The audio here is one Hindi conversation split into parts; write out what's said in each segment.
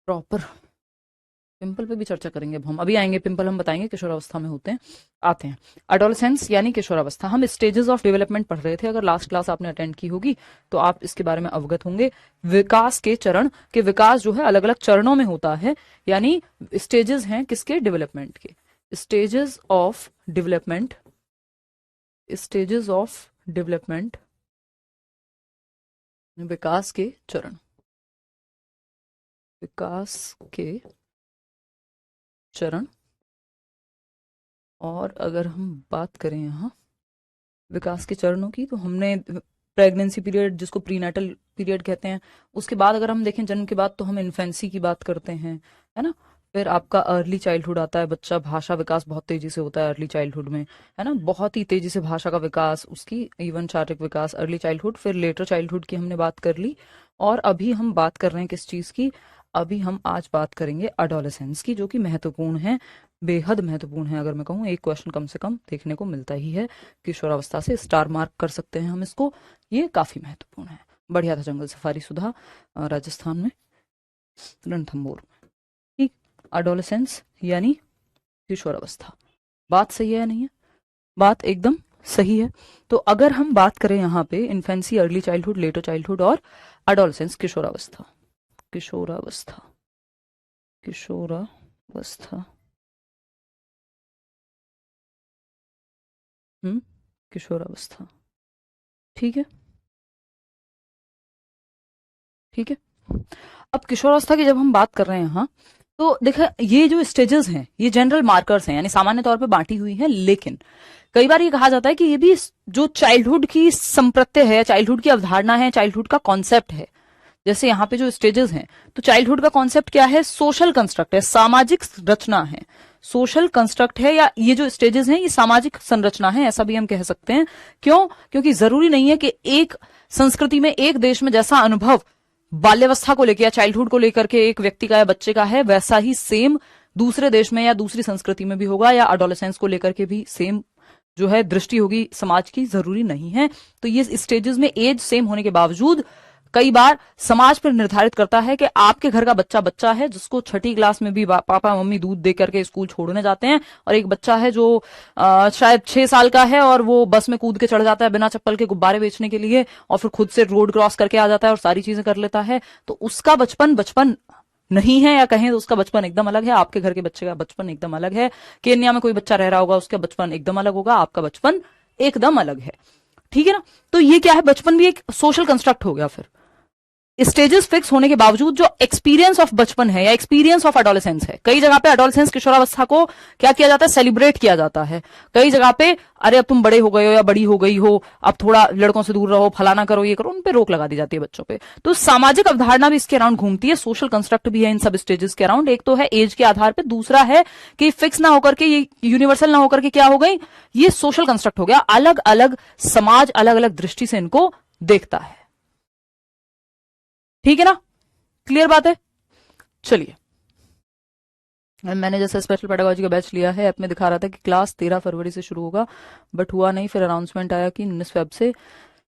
प्रॉपर पिंपल पे भी चर्चा करेंगे। अब हम अभी आएंगे पिंपल, हम बताएंगे किशोरावस्था में होते हैं। आते हैं एडोलेसेंस यानी किशोरावस्था। हम स्टेजेस ऑफ डेवलपमेंट पढ़ रहे थे, अगर लास्ट क्लास आपने अटेंड की होगी तो आप इसके बारे में अवगत होंगे। विकास के चरण, के विकास जो है अलग अलग चरणों में होता है, यानी स्टेजेस हैं किसके, डेवलपमेंट के। Stages of development, stages of development, विकास के चरण, विकास के चरण। और अगर हम बात करें यहाँ विकास के चरणों की, तो हमने प्रेगनेंसी पीरियड जिसको प्रीनेटल पीरियड कहते हैं, उसके बाद अगर हम देखें जन्म के बाद तो हम इन्फेंसी की बात करते हैं, है ना। फिर आपका अर्ली चाइल्डहुड आता है, बच्चा भाषा विकास बहुत तेजी से होता है अर्ली चाइल्डहुड में, है ना, बहुत ही तेजी से भाषा का विकास, उसकी इवन शारीरिक विकास अर्ली चाइल्डहुड। फिर लेटर चाइल्डहुड की हमने बात कर ली। और अभी हम बात कर रहे हैं किस चीज की, अभी हम आज बात करेंगे अडोलेसेंस की, जो कि महत्वपूर्ण है, बेहद महत्वपूर्ण है। अगर मैं कहूँ एक क्वेश्चन कम से कम देखने को मिलता ही है, किशोरावस्था से स्टार मार्क कर सकते हैं हम इसको, ये काफी महत्वपूर्ण है। बढ़िया था जंगल सफारी सुधा राजस्थान में, रणथंभौर में। ठीक, अडोलेसेंस यानी किशोरावस्था। बात सही है या नहीं है? बात एकदम सही है। तो अगर हम बात करें यहाँ पे infancy, early childhood, letter childhood और अडोलेसेंस, किशोरावस्था, किशोरावस्था, किशोरावस्था, किशोरावस्था। ठीक है, ठीक है। अब किशोरावस्था की जब हम बात कर रहे हैं यहाँ, तो देखा ये जो स्टेजेस हैं ये जनरल मार्कर्स हैं, यानी सामान्य तौर पे बांटी हुई है, लेकिन कई बार ये कहा जाता है कि ये भी जो चाइल्डहुड की संप्रत्यय है, चाइल्डहुड की अवधारणा है, चाइल्डहुड का कॉन्सेप्ट है। जैसे यहाँ पे जो स्टेजेस हैं, तो चाइल्डहुड का कॉन्सेप्ट क्या है, सोशल कंस्ट्रक्ट है, सामाजिक रचना है, सोशल कंस्ट्रक्ट है, या ये जो स्टेजेस हैं ये सामाजिक संरचना है, ऐसा भी हम कह सकते हैं। क्यों? क्योंकि जरूरी नहीं है कि एक संस्कृति में, एक देश में जैसा अनुभव बाल्यावस्था को लेकर या चाइल्डहुड को लेकर के एक व्यक्ति का या बच्चे का है, वैसा ही सेम दूसरे देश में या दूसरी संस्कृति में भी होगा, या अडोलेसेंस को लेकर के भी सेम जो है दृष्टि होगी समाज की, जरूरी नहीं है। तो ये स्टेजेस में एज सेम होने के बावजूद कई बार समाज पर निर्धारित करता है कि आपके घर का बच्चा बच्चा है जिसको छठी क्लास में भी पापा मम्मी दूध दे करके स्कूल छोड़ने जाते हैं, और एक बच्चा है जो शायद 6 साल का है और वो बस में कूद के चढ़ जाता है बिना चप्पल के गुब्बारे बेचने के लिए, और फिर खुद से रोड क्रॉस करके आ जाता है और सारी चीजें कर लेता है। तो उसका बचपन बचपन नहीं है, या कहें तो उसका बचपन एकदम अलग है। आपके घर के बच्चे का बचपन एकदम अलग है। केन्या में कोई बच्चा रह रहा होगा, उसका बचपन एकदम अलग होगा, आपका बचपन एकदम अलग है। ठीक है ना। तो ये क्या है, बचपन भी एक सोशल कंस्ट्रक्ट हो गया। फिर स्टेजेस फिक्स होने के बावजूद जो एक्सपीरियंस ऑफ बचपन है या एक्सपीरियंस ऑफ एडोलेसेंस है, कई जगह पे एडोलेसेंस किशोरावस्था को क्या किया जाता है, सेलिब्रेट किया जाता है। कई जगह पे अरे अब तुम बड़े हो गए हो या बड़ी हो गई हो, अब थोड़ा लड़कों से दूर रहो, फलाना करो, ये करो, उन पे रोक लगा दी जाती है बच्चों पे। तो सामाजिक अवधारणा भी इसके अराउंड घूमती है, सोशल कंस्ट्रक्ट भी है इन सब स्टेजेस के अराउंड। एक तो है एज के आधार पर, दूसरा है कि फिक्स ना होकर के, ये यूनिवर्सल ना होकर के क्या हो गई, ये सोशल कंस्ट्रक्ट हो गया। अलग अलग समाज अलग अलग दृष्टि से इनको देखता है। ठीक है ना, क्लियर बात है। चलिए, मैंने जैसे स्पेशल पेडागोजी का बैच लिया है, ऐप में दिखा रहा था कि क्लास 13 फरवरी से शुरू होगा, बट हुआ नहीं। फिर अनाउंसमेंट आया कि 19 फेब से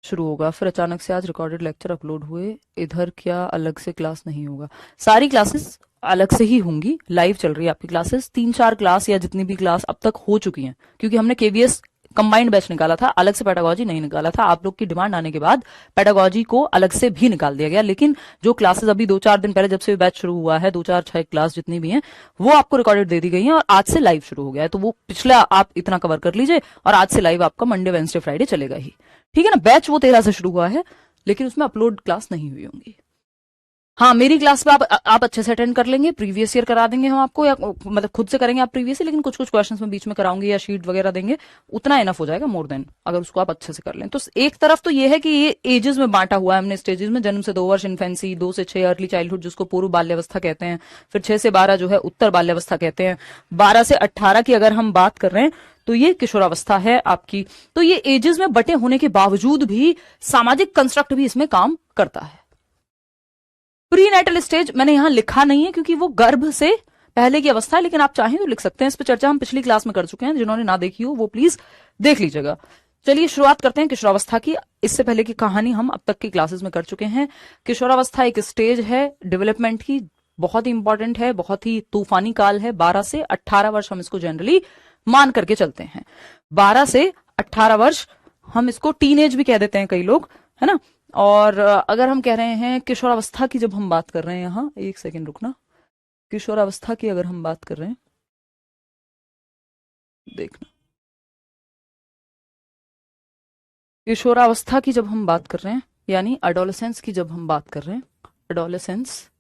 शुरू होगा। फिर अचानक से आज रिकॉर्डेड लेक्चर अपलोड हुए। इधर क्या अलग से क्लास नहीं होगा? सारी क्लासेस अलग से ही होंगी, लाइव चल रही है आपकी क्लासेस। 3-4 क्लास या जितनी भी क्लास अब तक हो चुकी हैं, क्योंकि हमने केवीएस कंबाइंड बैच निकाला था, अलग से पेडागोजी नहीं निकाला था। आप लोग की डिमांड आने के बाद पेडागोजी को अलग से भी निकाल दिया गया, लेकिन जो क्लासेस अभी 2-4 दिन पहले जब से बैच शुरू हुआ है, 2-4-6 क्लास जितनी भी हैं, वो आपको रिकॉर्डेड दे दी गई हैं और आज से लाइव शुरू हो गया है। तो वो पिछला आप इतना कवर कर लीजिए, और आज से लाइव आपका मंडे वेडनेसडे फ्राइडे चलेगा ही। ठीक है ना। बैच वो 13 से शुरू हुआ है, लेकिन उसमें अपलोड क्लास नहीं हुई होंगी। हाँ, मेरी क्लास में आप अच्छे से अटेंड कर लेंगे, प्रीवियस ईयर करा देंगे हम आपको, या मतलब खुद से करेंगे आप प्रीवियस ईयर, लेकिन कुछ कुछ क्वेश्चंस में बीच में कराऊंगी या शीट वगैरह देंगे, उतना इनफ हो जाएगा, मोर देन, अगर उसको आप अच्छे से कर लें। तो एक तरफ तो ये है कि ये एजेस में बांटा हुआ है हमने स्टेजेस में, जन्म से 2 वर्ष इन्फेंसी, 2 से 6 अर्ली चाइल्डहुड जिसको पूर्व बाल्यावस्था कहते हैं, फिर 6 से 12 जो है उत्तर बाल्यावस्था कहते हैं, 12 से 18 की अगर हम बात कर रहे हैं तो ये किशोरावस्था है आपकी। तो ये एजेस में बटे होने के बावजूद भी सामाजिक कंस्ट्रक्ट भी इसमें काम करता है। प्रीनेटल स्टेज मैंने यहां लिखा नहीं है क्योंकि वो गर्भ से पहले की अवस्था है, लेकिन आप चाहें तो लिख सकते हैं। इस पर चर्चा हम पिछली क्लास में कर चुके हैं, जिन्होंने ना देखी हो वो प्लीज देख लीजिएगा। चलिए शुरुआत करते हैं किशोरावस्था की। इससे पहले की कहानी हम अब तक की क्लासेस में कर चुके हैं। किशोरावस्था एक स्टेज है डेवलपमेंट की, बहुत ही इंपॉर्टेंट है, बहुत ही तूफानी काल है। 12 से 18 वर्ष हम इसको जनरली मान करके चलते हैं। 12 से 18 वर्ष हम इसको टीनेज भी कह देते हैं कई लोग, है ना। और अगर हम कह रहे हैं किशोरावस्था की, जब हम बात कर रहे हैं, यहाँ एक सेकेंड रुकना, किशोरावस्था की अगर हम बात कर रहे हैं, देखना, किशोरावस्था की जब हम बात कर रहे हैं, यानी अडोलेसेंस की जब हम बात कर रहे हैं, अडोलेसेंस,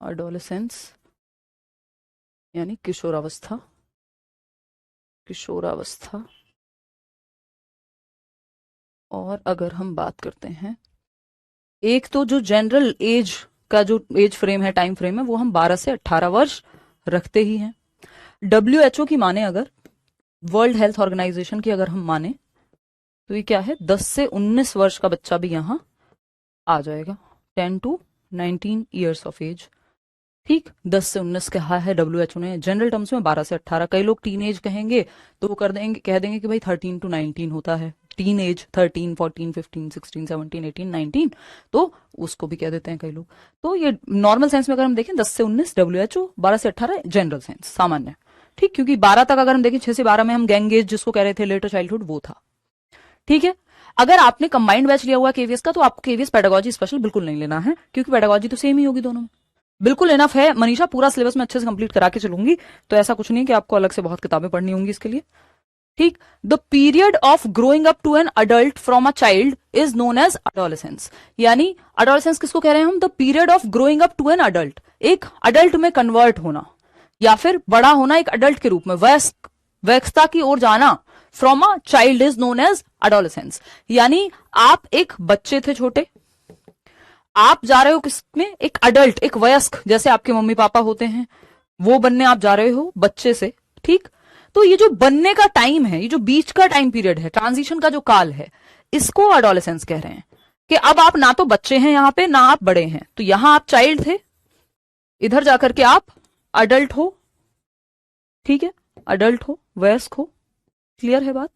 अडोलेसेंस यानी किशोरावस्था, किशोरावस्था। और अगर हम बात करते हैं, एक तो जो जनरल एज का जो एज फ्रेम है, टाइम फ्रेम है, वो हम 12 से 18 वर्ष रखते ही हैं। WHO की माने, अगर वर्ल्ड हेल्थ ऑर्गेनाइजेशन की अगर हम माने, तो ये क्या है, 10 से 19 वर्ष का बच्चा भी यहां आ जाएगा, 10 to 19 ईयर्स ऑफ एज। ठीक, 10 से 19 कहा है WHO ने, जनरल टर्म्स में 12 से 18। कई लोग टीन एज कहेंगे तो वो कह देंगे कि भाई 13 to 19 होता है, टीन एज 13, 14, 15, 16, 17, 18, 19, तो उसको भी कह देते हैं कई लोग। तो ये नॉर्मल सेंस में अगर हम देखें 10 से 19 WHO, 12 से 18 जनरल सेंस, सामान्य। ठीक, क्योंकि 12 तक अगर हम देखें, 6 से 12 में हम गैंग एज जिसको कह रहे थे, लेटर चाइल्डहुड, वो था। ठीक है, अगर आपने कंबाइंड बैच लिया हुआ केवीएस का, तो आपको केवीएस पेडागोजी स्पेशल बिल्कुल नहीं लेना है, क्योंकि पेडागोजी तो सेम ही होगी दोनों में, बिल्कुल इनफ है। मनीषा पूरा सिलेबस में अच्छे से कंप्लीट करा के चलूंगी, तो ऐसा कुछ नहीं कि आपको अलग से बहुत किताबें पढ़नी होंगी इसके लिए। ठीक, the period of growing up to an adult from a child is known as adolescence. यानी अडोलेसेंस किसको कह रहे हैं हम, the period of growing up to an adult, एक अडल्ट में कन्वर्ट होना या फिर बड़ा होना एक अडल्ट के रूप में, वयस्कता की ओर जाना, from a child is known as adolescence. यानी आप एक बच्चे थे छोटे, आप जा रहे हो किसमें, एक अडल्ट, एक वयस्क, जैसे आपके मम्मी पापा होते हैं, वो बनने आप जा रहे हो बच्चे से। ठीक, तो ये जो बनने का टाइम है, ये जो बीच का टाइम पीरियड है, ट्रांजिशन का जो काल है, इसको अडोलेसेंस कह रहे हैं। कि अब आप ना तो बच्चे हैं यहां पे, ना आप बड़े हैं, तो यहां आप चाइल्ड थे, इधर जाकर के आप अडल्ट हो। ठीक है, अडल्ट हो, वयस्क हो। क्लियर है बात?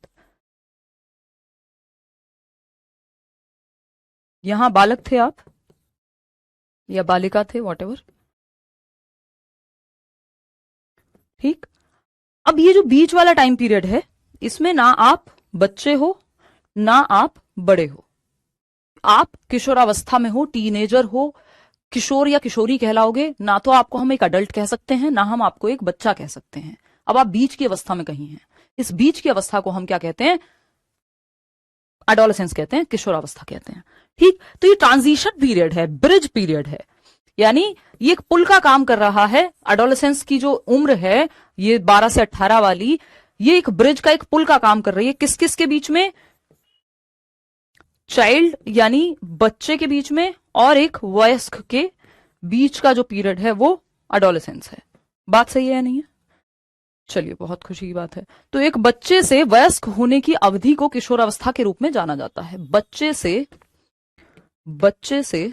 यहां बालक थे आप या बालिका थे, वॉटेवर। ठीक, अब ये जो बीच वाला टाइम पीरियड है, इसमें ना आप बच्चे हो ना आप बड़े हो, आप किशोरावस्था में हो, टीनेजर हो, किशोर या किशोरी कहलाओगे। ना तो आपको हम एक अडल्ट कह सकते हैं, ना हम आपको एक बच्चा कह सकते हैं। अब आप बीच की अवस्था में कहीं हैं, इस बीच की अवस्था को हम क्या कहते हैं, एडोलेसेंस कहते हैं, किशोरावस्था कहते हैं। ठीक, तो ये ट्रांजिशन पीरियड है, ब्रिज पीरियड है, यानी ये एक पुल का काम कर रहा है। एडोलेसेंस की जो उम्र है, ये 12 से 18 वाली, ये एक ब्रिज का, एक पुल का काम कर रही है। किस किस के बीच में, चाइल्ड यानी बच्चे के बीच में, और एक वयस्क के बीच का जो पीरियड है वो एडोलेसेंस है। बात सही है या नहीं है? चलिए, बहुत खुशी की बात है। तो एक बच्चे से वयस्क होने की अवधि को किशोरावस्था के रूप में जाना जाता है। बच्चे से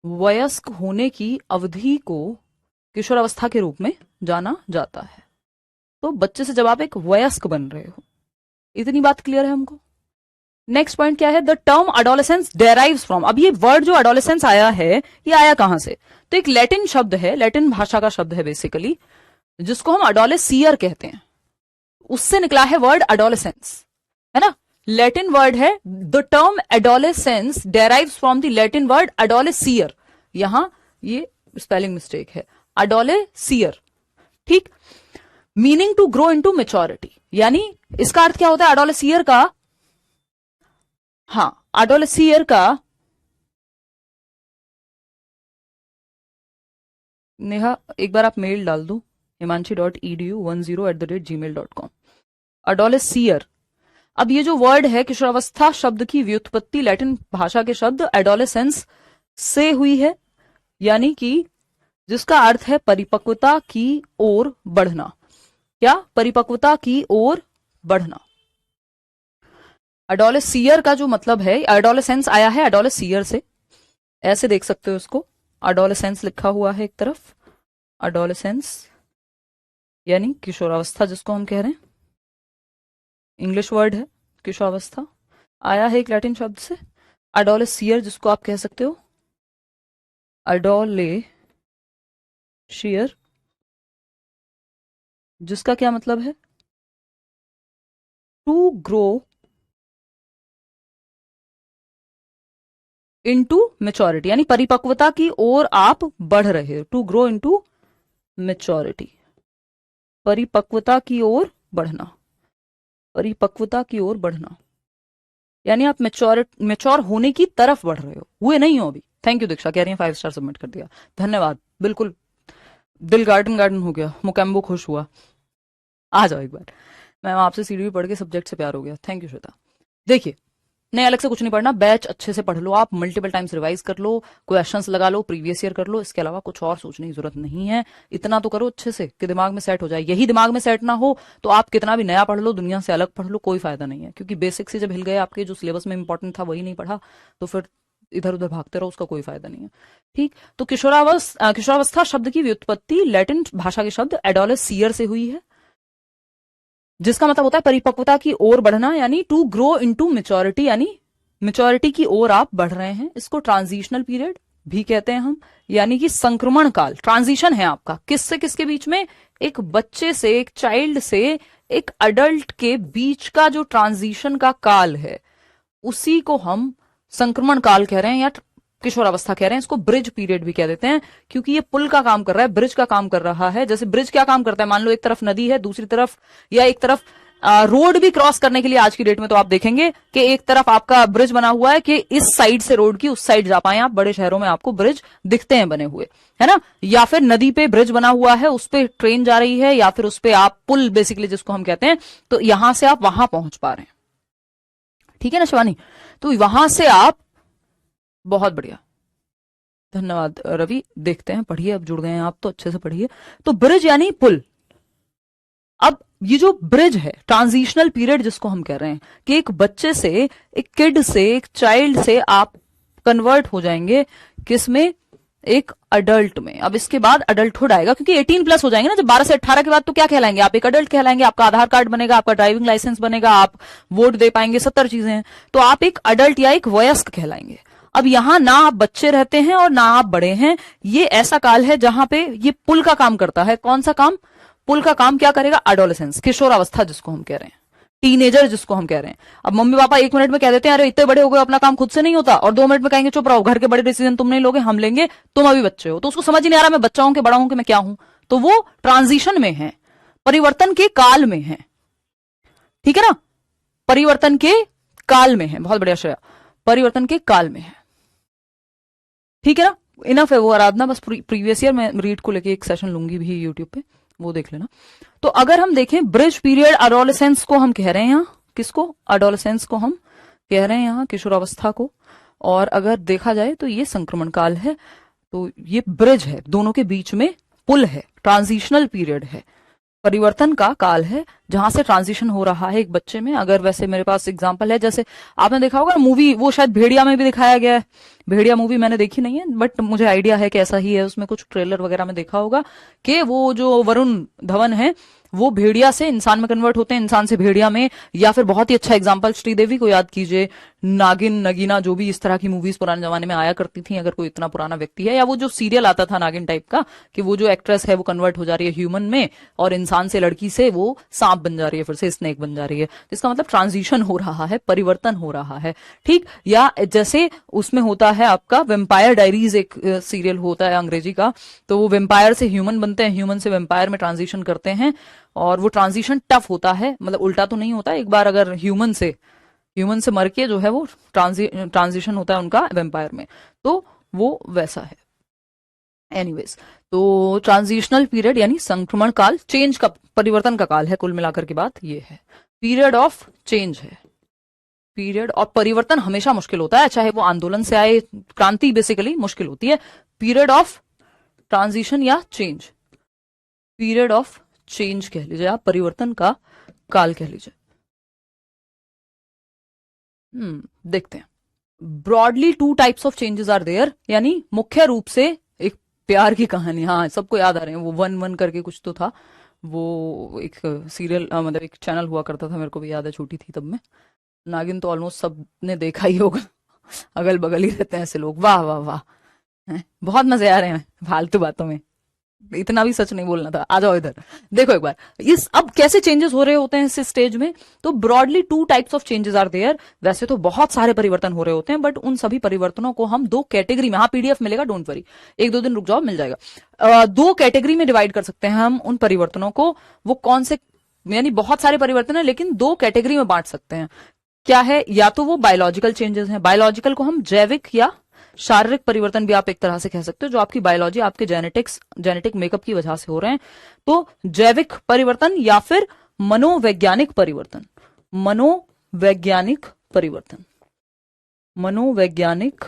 वयस्क होने की अवधि को किशोरावस्था के रूप में जाना जाता है। तो बच्चे से जब आप एक वयस्क बन रहे हो, इतनी बात क्लियर है हमको। नेक्स्ट पॉइंट क्या है, the term adolescence derives from. अब ये वर्ड जो एडोलेसेंस आया है, ये आया कहां से, तो एक लैटिन शब्द है, लैटिन भाषा का शब्द है बेसिकली, जिसको हम एडोलेसियर कहते हैं, उससे निकला है वर्ड एडोलेसेंस, है ना। लैटिन वर्ड है, the term adolescence derives from the Latin word adolescere. यहां ये स्पेलिंग मिस्टेक है, एडोलेसियर। ठीक, meaning to grow into maturity, यानी इसका अर्थ क्या होता है एडोलेसियर का, हाँ, एडोलेसियर का, नेहा एक बार आप मेल डाल दो, himanshi.edu10@gmail.com, एडोलेसियर। अब ये जो वर्ड है, किशोरावस्था शब्द की व्युत्पत्ति लैटिन भाषा के शब्द एडोलेसेंस से हुई है, यानी कि जिसका अर्थ है परिपक्वता की ओर बढ़ना। क्या, परिपक्वता की ओर बढ़ना। एडोलेसियर का जो मतलब है, एडोलेसेंस आया है एडोलेसियर से, ऐसे देख सकते हो इसको, एडोलेसेंस लिखा हुआ है एक तरफ, एडोलेसेंस यानी किशोरावस्था जिसको हम कह रहे हैं, इंग्लिश वर्ड है किशोरावस्था, आया है एक लैटिन शब्द से। एडोलेसियर जिसको आप कह सकते हो अडोलेशियर, जिसका क्या मतलब है? टू ग्रो इनटू मेच्योरिटी, यानी परिपक्वता की ओर आप बढ़ रहे हो। टू ग्रो इनटू मेच्योरिटी, परिपक्वता की ओर बढ़ना, परिपक्वता की ओर बढ़ना, यानी आप मेच्योर होने की तरफ बढ़ रहे हो, हुए नहीं हो अभी। थैंक यू दीक्षा, कह रही है 5 स्टार सबमिट कर दिया, धन्यवाद। बिल्कुल, दिल गार्डन गार्डन हो गया, मुकम्बो खुश हुआ। आ जाओ एक बार, मैम आपसे सीडी पढ़ के सब्जेक्ट से प्यार हो गया। Thank you Shweta. देखिए, नहीं अलग से कुछ नहीं पढ़ना, बैच अच्छे से पढ़ लो आप, मल्टीपल टाइम्स रिवाइज कर लो, क्वेश्चंस लगा लो, प्रीवियस ईयर कर लो, इसके अलावा कुछ और सोचने की जरूरत नहीं है। इतना तो करो अच्छे से कि दिमाग में सेट हो जाए। यही दिमाग में सेट ना हो तो आप कितना भी नया पढ़ लो, दुनिया से अलग पढ़ लो, कोई फायदा नहीं है, क्योंकि बेसिक से जब हिल गए आपके, जो सिलेबस में इंपॉर्टेंट था वही नहीं पढ़ा, तो फिर इधर उधर भागते रहो, उसका कोई फायदा नहीं है। ठीक, तो किशोरावस्था शब्द की व्युत्पत्ति लैटिन भाषा के शब्द एडोलेसियर से हुई है, जिसका मतलब होता है परिपक्वता की ओर बढ़ना, यानी टू ग्रो इनटू मेच्योरिटी, यानी मेच्योरिटी की ओर आप बढ़ रहे हैं। इसको ट्रांजिशनल पीरियड भी कहते हैं हम, यानी कि संक्रमण काल। ट्रांजिशन है आपका किससे किसके बीच में? एक बच्चे से, एक चाइल्ड से एक अडल्ट के बीच का जो ट्रांजिशन का काल है, उसी को हम संक्रमण काल कह रहे हैं या किशोरावस्था कह रहे हैं। इसको ब्रिज पीरियड भी कह देते हैं, क्योंकि ये पुल का काम कर रहा है, ब्रिज का काम कर रहा है। जैसे ब्रिज क्या काम करता है, मान लो एक तरफ नदी है, दूसरी तरफ या एक तरफ रोड भी क्रॉस करने के लिए आज की डेट में तो आप देखेंगे कि एक तरफ आपका ब्रिज बना हुआ है कि इस साइड से रोड की उस साइड जा पाए आप। बड़े शहरों में आपको ब्रिज दिखते हैं बने हुए, है ना। या फिर नदी पे ब्रिज बना हुआ है, उस पे ट्रेन जा रही है, या फिर उस पे आप पुल बेसिकली जिसको हम कहते हैं, तो यहां से आप वहां पहुंच पा रहे हैं। ठीक है ना शिवानी, तो वहां से आप, बहुत बढ़िया, धन्यवाद रवि। देखते हैं, पढ़िए, अब जुड़ गए हैं आप तो अच्छे से पढ़िए। तो ब्रिज यानी पुल। अब ये जो ब्रिज है, ट्रांजिशनल पीरियड जिसको हम कह रहे हैं, कि एक बच्चे से, एक किड से, एक चाइल्ड से आप कन्वर्ट हो जाएंगे किसमें? एक अडल्ट में। अब इसके बाद अडल्टहुड आएगा, क्योंकि 18 प्लस हो जाएंगे ना जब 12 से 18 के बाद, तो क्या कहलाएंगे आप? एक अडल्ट कहलाएंगे। आपका आधार कार्ड बनेगा, आपका ड्राइविंग लाइसेंस बनेगा, आप वोट दे पाएंगे, 70 चीजें हैं, तो आप एक अडल्ट या एक वयस्क कहलाएंगे। अब यहां ना आप बच्चे रहते हैं और ना आप बड़े हैं, ये ऐसा काल है जहां पे ये पुल का काम करता है। कौन सा काम? पुल का काम क्या करेगा? एडोलेसेंस, किशोरावस्था जिसको हम कह रहे हैं, टीनेजर जिसको हम कह रहे हैं। अब मम्मी पापा 1 मिनट में कह देते हैं अरे इतने बड़े हो गए, अपना काम खुद से नहीं होता, और 2 मिनट में कहेंगे चुप रहो, घर के बड़े डिसीजन तुम नहीं लोगे, हम लेंगे, तुम अभी बच्चे हो। तो उसको समझ ही नहीं आ रहा मैं बच्चा हूं कि बड़ा हूं कि मैं क्या हूं। तो वो ट्रांजिशन में है, परिवर्तन के काल में है। ठीक है ना, परिवर्तन के काल में है। बहुत बढ़िया श्रेया, परिवर्तन के काल में है। ठीक है ना, इनफ है वो आराधना। बस प्रीवियस ईयर मैं रीड को लेके एक सेशन लूंगी भी यूट्यूब पे, वो देख लेना। तो अगर हम देखें ब्रिज पीरियड, एडोलेसेंस को हम कह रहे हैं यहाँ, किसको? एडोलेसेंस को हम कह रहे हैं यहाँ, किशोरावस्था को। और अगर देखा जाए तो ये संक्रमण काल है, तो ये ब्रिज है, दोनों के बीच में पुल है, ट्रांजिशनल पीरियड है, परिवर्तन का काल है, जहां से ट्रांजिशन हो रहा है एक बच्चे में। अगर वैसे मेरे पास एग्जांपल है, जैसे आपने देखा होगा मूवी, वो शायद भेड़िया में भी दिखाया गया है। भेड़िया मूवी मैंने देखी नहीं है, बट मुझे आइडिया है कि ऐसा ही है। उसमें कुछ ट्रेलर वगैरह में देखा होगा कि वो जो वरुण धवन है, वो भेड़िया से इंसान में कन्वर्ट होते हैं, इंसान से भेड़िया में। या फिर बहुत ही अच्छा एग्जाम्पल श्रीदेवी को याद कीजिए, नागिन, नगीना, जो भी इस तरह की मूवीज पुराने जमाने में आया करती थी, अगर कोई इतना पुराना व्यक्ति है, या वो जो सीरियल आता था नागिन टाइप का, कि वो जो एक्ट्रेस है वो कन्वर्ट हो जा रही है ह्यूमन में, और इंसान से, लड़की से वो सांप बन जा रही है, फिर से स्नेक बन जा रही है। इसका मतलब ट्रांजिशन हो रहा है, परिवर्तन हो रहा है। ठीक, या जैसे उसमें होता है आपका वेम्पायर डायरीज, एक सीरियल होता है अंग्रेजी का, तो वो वेम्पायर से ह्यूमन बनते हैं, ह्यूमन से वेम्पायर में ट्रांजिशन करते हैं, और वो ट्रांजिशन टफ होता है, मतलब उल्टा तो नहीं होता। एक बार अगर ह्यूमन से मर के जो है वो ट्रांजिशन होता है उनका वेम्पायर में, तो वो वैसा है। एनीवेज, तो ट्रांजिशनल पीरियड यानी संक्रमण काल, चेंज का, परिवर्तन का काल है, कुल मिलाकर के बात ये है। पीरियड ऑफ चेंज है, पीरियड। और परिवर्तन हमेशा मुश्किल होता है, चाहे वो आंदोलन से आए, क्रांति बेसिकली मुश्किल होती है। पीरियड ऑफ ट्रांजिशन या चेंज, पीरियड ऑफ चेंज कह लीजिए आप, परिवर्तन का काल कह लीजिए। देखते हैं। Broadly 2 types of changes are there, यानी मुख्य रूप से एक प्यार की कहानी, हाँ सबको याद आ रहे हैं, वो 1-1 करके कुछ तो था, वो एक सीरियल, मतलब एक चैनल हुआ करता था, मेरे को भी याद है, छोटी थी तब मैं। नागिन तो ऑलमोस्ट सब ने देखा ही होगा, अगल बगल ही रहते हैं ऐसे लोग, वाह वाह वाह, हैं? बहुत मजे आ रहे हैं फालतू बातों में, इतना भी सच नहीं बोलना था। आ जाओ इधर, देखो एक बार इस अब कैसे चेंजेस हो रहे होते हैं इस स्टेज में। तो broadly two types of changes are there. वैसे तो बहुत सारे परिवर्तन हो रहे होते हैं, बट उन सभी परिवर्तनों को हम दो कैटेगरी में, हाँ पीडीएफ मिलेगा, डोंट वरी, एक दो दिन रुक जाओ, मिल जाएगा। दो कैटेगरी में डिवाइड कर सकते हैं हम उन परिवर्तनों को। वो कौन से, यानी बहुत सारे परिवर्तन है लेकिन दो कैटेगरी में बांट सकते हैं। क्या है, या तो वो बायोलॉजिकल चेंजेस हैं, बायोलॉजिकल को हम जैविक या शारीरिक परिवर्तन भी आप एक तरह से कह सकते हो, जो आपकी बायोलॉजी, आपके जेनेटिक मेकअप की वजह से हो रहे हैं। तो जैविक परिवर्तन या फिर मनोवैज्ञानिक परिवर्तन, मनोवैज्ञानिक परिवर्तन, मनोवैज्ञानिक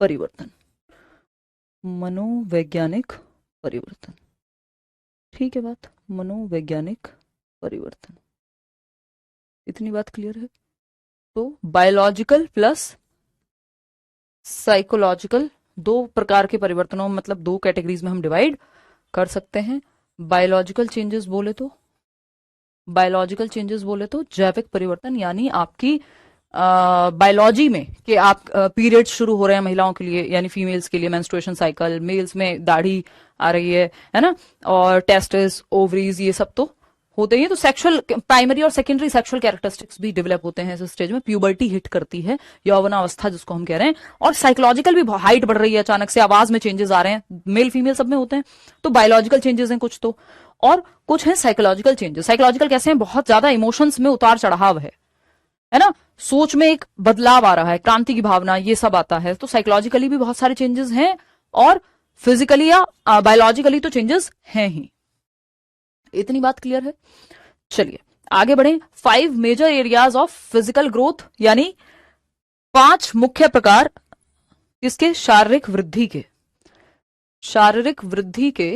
परिवर्तन, मनोवैज्ञानिक परिवर्तन। ठीक है बात, मनोवैज्ञानिक परिवर्तन, इतनी बात क्लियर है। तो बायोलॉजिकल प्लस साइकोलॉजिकल, दो प्रकार के परिवर्तनों, मतलब दो कैटेगरीज में हम डिवाइड कर सकते हैं। बायोलॉजिकल चेंजेस बोले तो, बायोलॉजिकल चेंजेस बोले तो जैविक परिवर्तन, यानी आपकी बायोलॉजी में कि आप पीरियड्स शुरू हो रहे हैं महिलाओं के लिए, यानी फीमेल्स के लिए मेंस्ट्रुएशन साइकिल, मेल्स में दाढ़ी आ रही है ना, और टेस्टिस, ओवरीज, ये सब तो होते ही हैं। तो सेक्सुअल, प्राइमरी और सेकेंडरी सेक्सुअल कैरेक्टरिस्टिक्स भी डेवलप होते हैं इस स्टेज में। प्यूबर्टी हिट करती है, यौवनावस्था जिसको हम कह रहे हैं। और साइकोलॉजिकल भी हाइट बढ़ रही है, अचानक से आवाज में चेंजेस आ रहे हैं, मेल फीमेल सब में होते हैं। तो बायोलॉजिकल चेंजेस हैं कुछ तो, और कुछ है साइकोलॉजिकल चेंजेस। साइकोलॉजिकल कैसे हैं, बहुत ज्यादा इमोशंस में उतार चढ़ाव है ना, सोच में एक बदलाव आ रहा है, क्रांति की भावना, ये सब आता है। तो साइकोलॉजिकली भी बहुत सारे चेंजेस हैं, और फिजिकली या बायोलॉजिकली तो चेंजेस हैं ही। इतनी बात क्लियर है। चलिए आगे बढ़े। 5 major areas of physical growth, यानी 5 मुख्य प्रकार किसके, शारीरिक वृद्धि के, शारीरिक वृद्धि के,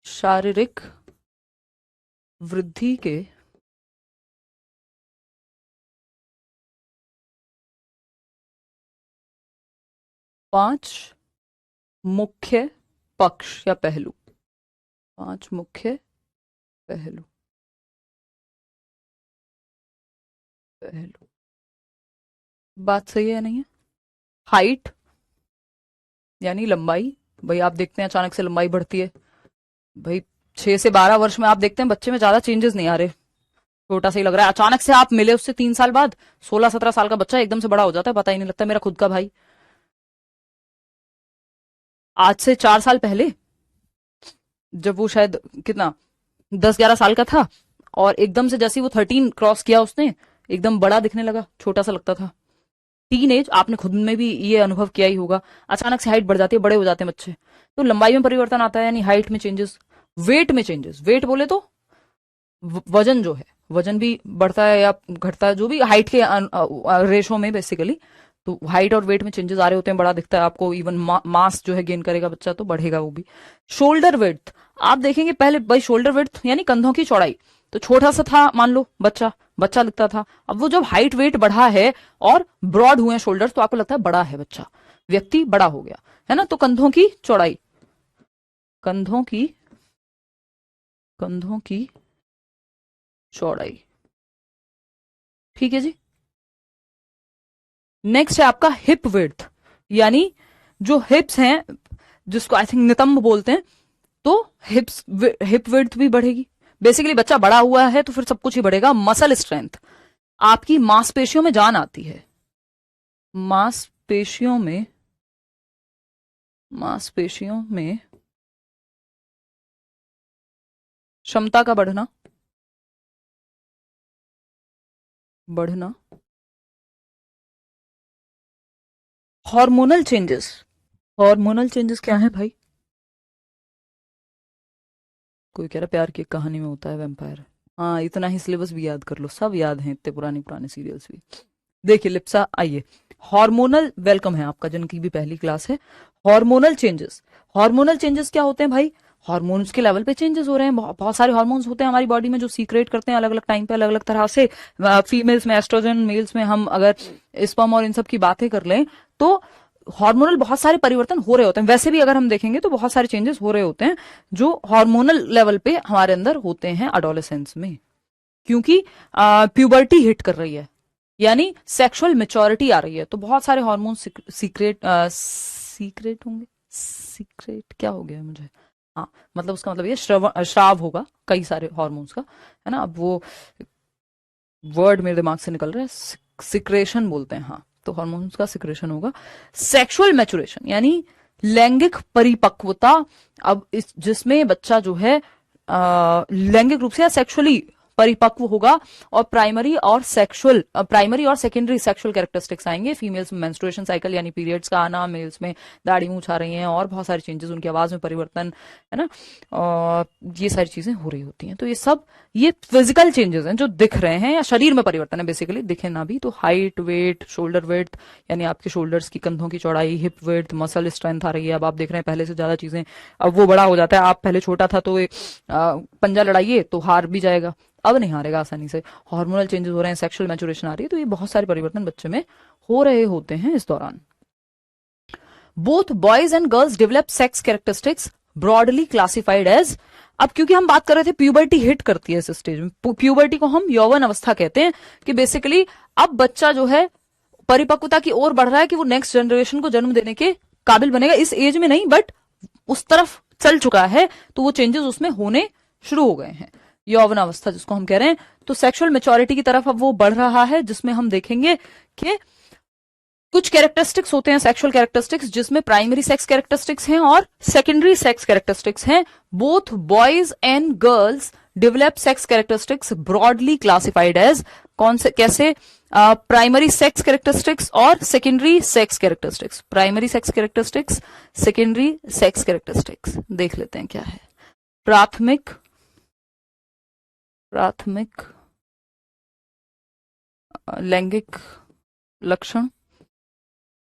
शारीरिक वृद्धि के 5 मुख्य पक्ष या पहलू, 5 मुख्य पहलू, पहलू। बात सही है नहीं है। हाइट यानी लंबाई, भाई आप देखते हैं अचानक से लंबाई बढ़ती है, भाई 6 से 12 वर्ष में आप देखते हैं बच्चे में ज्यादा चेंजेस नहीं आ रहे, छोटा सा ही लग रहा है। अचानक से आप मिले उससे 3 साल बाद, 16-17 साल का बच्चा एकदम से बड़ा हो जाता है, पता ही नहीं लगता। मेरा खुद का भाई आज से 4 साल पहले, जब वो शायद कितना 10-11 साल का था, और एकदम से जैसे ही वो 13 क्रॉस किया उसने, एकदम बड़ा दिखने लगा, छोटा सा लगता था। टीन एज, आपने खुद में भी ये अनुभव किया ही होगा, अचानक से हाइट बढ़ जाती है, बड़े हो जाते हैं बच्चे। तो लंबाई में परिवर्तन आता है, यानी हाइट में चेंजेस। वेट में चेंजेस, वेट बोले तो वजन जो है, वजन भी बढ़ता है या घटता है, जो भी हाइट के रेशो में बेसिकली। तो हाइट और वेट में चेंजेस आ रहे होते हैं, बड़ा दिखता है आपको। इवन मास जो है गेन करेगा बच्चा तो बढ़ेगा वो भी। शोल्डर वेड्थ, आप देखेंगे पहले भाई शोल्डर वेड्थ यानी कंधों की चौड़ाई, तो छोटा सा था मान लो बच्चा, बच्चा दिखता था। अब वो जब हाइट वेट बढ़ा है और ब्रॉड हुए शोल्डर्स, तो आपको लगता है बड़ा है बच्चा, व्यक्ति बड़ा हो गया, है ना। तो कंधों की चौड़ाई, कंधों की, कंधों की चौड़ाई, ठीक है जी। नेक्स्ट है आपका हिप विड्थ, यानी जो हिप्स हैं, जिसको आई थिंक नितंब बोलते हैं, तो हिप विड्थ भी बढ़ेगी। बेसिकली बच्चा बड़ा हुआ है तो फिर सब कुछ ही बढ़ेगा। मसल स्ट्रेंथ, आपकी मांसपेशियों में जान आती है, मांसपेशियों में, मांसपेशियों में क्षमता का बढ़ना, बढ़ना। हार्मोनल चेंजेस, हार्मोनल चेंजेस क्या है भाई, कोई कह रहा प्यार की एक कहानी में होता है वैम्पायर। हाँ इतना ही सिलेबस भी याद कर लो, सब याद है, इतने पुराने पुराने सीरियल्स भी। देखिए लिप्सा, आइए हार्मोनल, वेलकम है आपका जिनकी भी पहली क्लास है। हार्मोनल चेंजेस, हार्मोनल चेंजेस क्या होते हैं भाई, हार्मोन्स के लेवल पे चेंजेस हो रहे हैं। बहुत सारे हार्मोन्स होते हैं हमारी बॉडी में जो सीक्रेट करते हैं अलग अलग टाइम पे अलग अलग तरह से। फीमेल्स में एस्ट्रोजन, मेल्स में हम अगर स्पर्म और इन सब की बातें कर लें तो हार्मोनल बहुत सारे परिवर्तन हो रहे होते हैं। वैसे भी अगर हम देखेंगे तो बहुत सारे चेंजेस हो रहे होते हैं जो हार्मोनल लेवल पे हमारे अंदर होते हैं अडोलेसेंस में, क्योंकि प्यूबर्टी हिट कर रही है, यानी सेक्सुअल मेच्योरिटी आ रही है। तो बहुत सारे हार्मोन सीक्रेट होंगे, सीक्रेट क्या हो गया मुझे, हाँ मतलब उसका मतलब ये श्राव होगा कई सारे हॉर्मोन्स का, है ना। अब वो वर्ड मेरे दिमाग से निकल रहा है, सिक्रेशन बोलते हैं, हाँ तो हॉर्मोन्स का सिक्रेशन होगा। सेक्सुअल मैचुरेशन यानी लैंगिक परिपक्वता, अब इस जिसमें बच्चा जो है लैंगिक रूप से या सेक्सुअली परिपक्व होगा, और प्राइमरी और सेकेंडरी सेक्सुअल कैरेक्टरिस्टिक्स आएंगे। फीमेल्स में मेंस्ट्रुएशन साइकिल यानी पीरियड्स का आना, मेल्स में दाढ़ी मूंछ आ रही हैं, और बहुत सारी चेंजेस, उनकी आवाज में परिवर्तन, है ना, और ये सारी चीजें हो रही होती हैं। तो ये फिजिकल चेंजेस हैं जो दिख रहे हैं, या शरीर में परिवर्तन है बेसिकली, दिखे ना भी तो। हाइट, वेट, शोल्डर वेट यानी आपके शोल्डर्स की, कंधों की चौड़ाई, हिप वेट, मसल स्ट्रेंथ आ रही है। अब आप देख रहे हैं पहले से ज्यादा चीजें, अब वो बड़ा हो जाता है। आप पहले छोटा था तो पंजा लड़ाइए तो हार भी जाएगा, अब नहीं हारेगा आसानी से। हार्मोनल चेंजेस हो रहे हैं, सेक्सुअल मैचुरेशन आ रही है, तो ये बहुत सारे परिवर्तन बच्चे में हो रहे होते हैं इस दौरान। Both boys and girls develop sex characteristics broadly classified as, अब क्योंकि हम बात कर रहे थे प्यूबर्टी हिट करती है इस स्टेज में, प्यूबर्टी को हम यौवन अवस्था कहते हैं, कि बेसिकली अब बच्चा जो है परिपक्वता की ओर बढ़ रहा है कि वो नेक्स्ट जनरेशन को जन्म देने के काबिल बनेगा। इस एज में नहीं बट उस तरफ चल चुका है, तो वो चेंजेस उसमें होने शुरू हो गए हैं, यौवन अवस्था जिसको हम कह रहे हैं। तो सेक्सुअल मैच्योरिटी की तरफ अब वो बढ़ रहा है, जिसमें हम देखेंगे कि कुछ कैरेक्टरिस्टिक्स होते हैं सेक्सुअल कैरेक्टरिस्टिक्स, जिसमें प्राइमरी सेक्स कैरेक्टरिस्टिक्स हैं और सेकेंडरी सेक्स कैरेक्टरिस्टिक्स हैं। Both boys and girls develop sex characteristics broadly classified as, कौन से कैसे, प्राइमरी सेक्स कैरेक्टरिस्टिक्स और secondary sex characteristics. Primary sex characteristics, secondary sex characteristics देख लेते हैं क्या है। प्राथमिक लैंगिक लक्षण,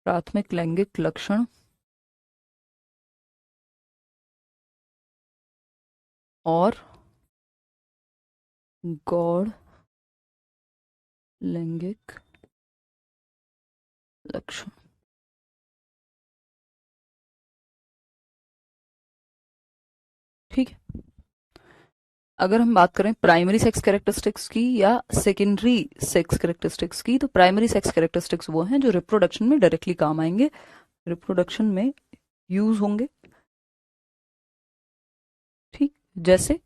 प्राथमिक लैंगिक लक्षण और गौड़ लैंगिक लक्षण। ठीक है, अगर हम बात करें प्राइमरी सेक्स कैरेक्टरिस्टिक्स की या सेकेंडरी सेक्स कैरेक्टरिस्टिक्स की, तो प्राइमरी सेक्स कैरेक्टरिस्टिक्स वो हैं जो रिप्रोडक्शन में डायरेक्टली काम आएंगे, रिप्रोडक्शन में यूज होंगे। ठीक, जैसे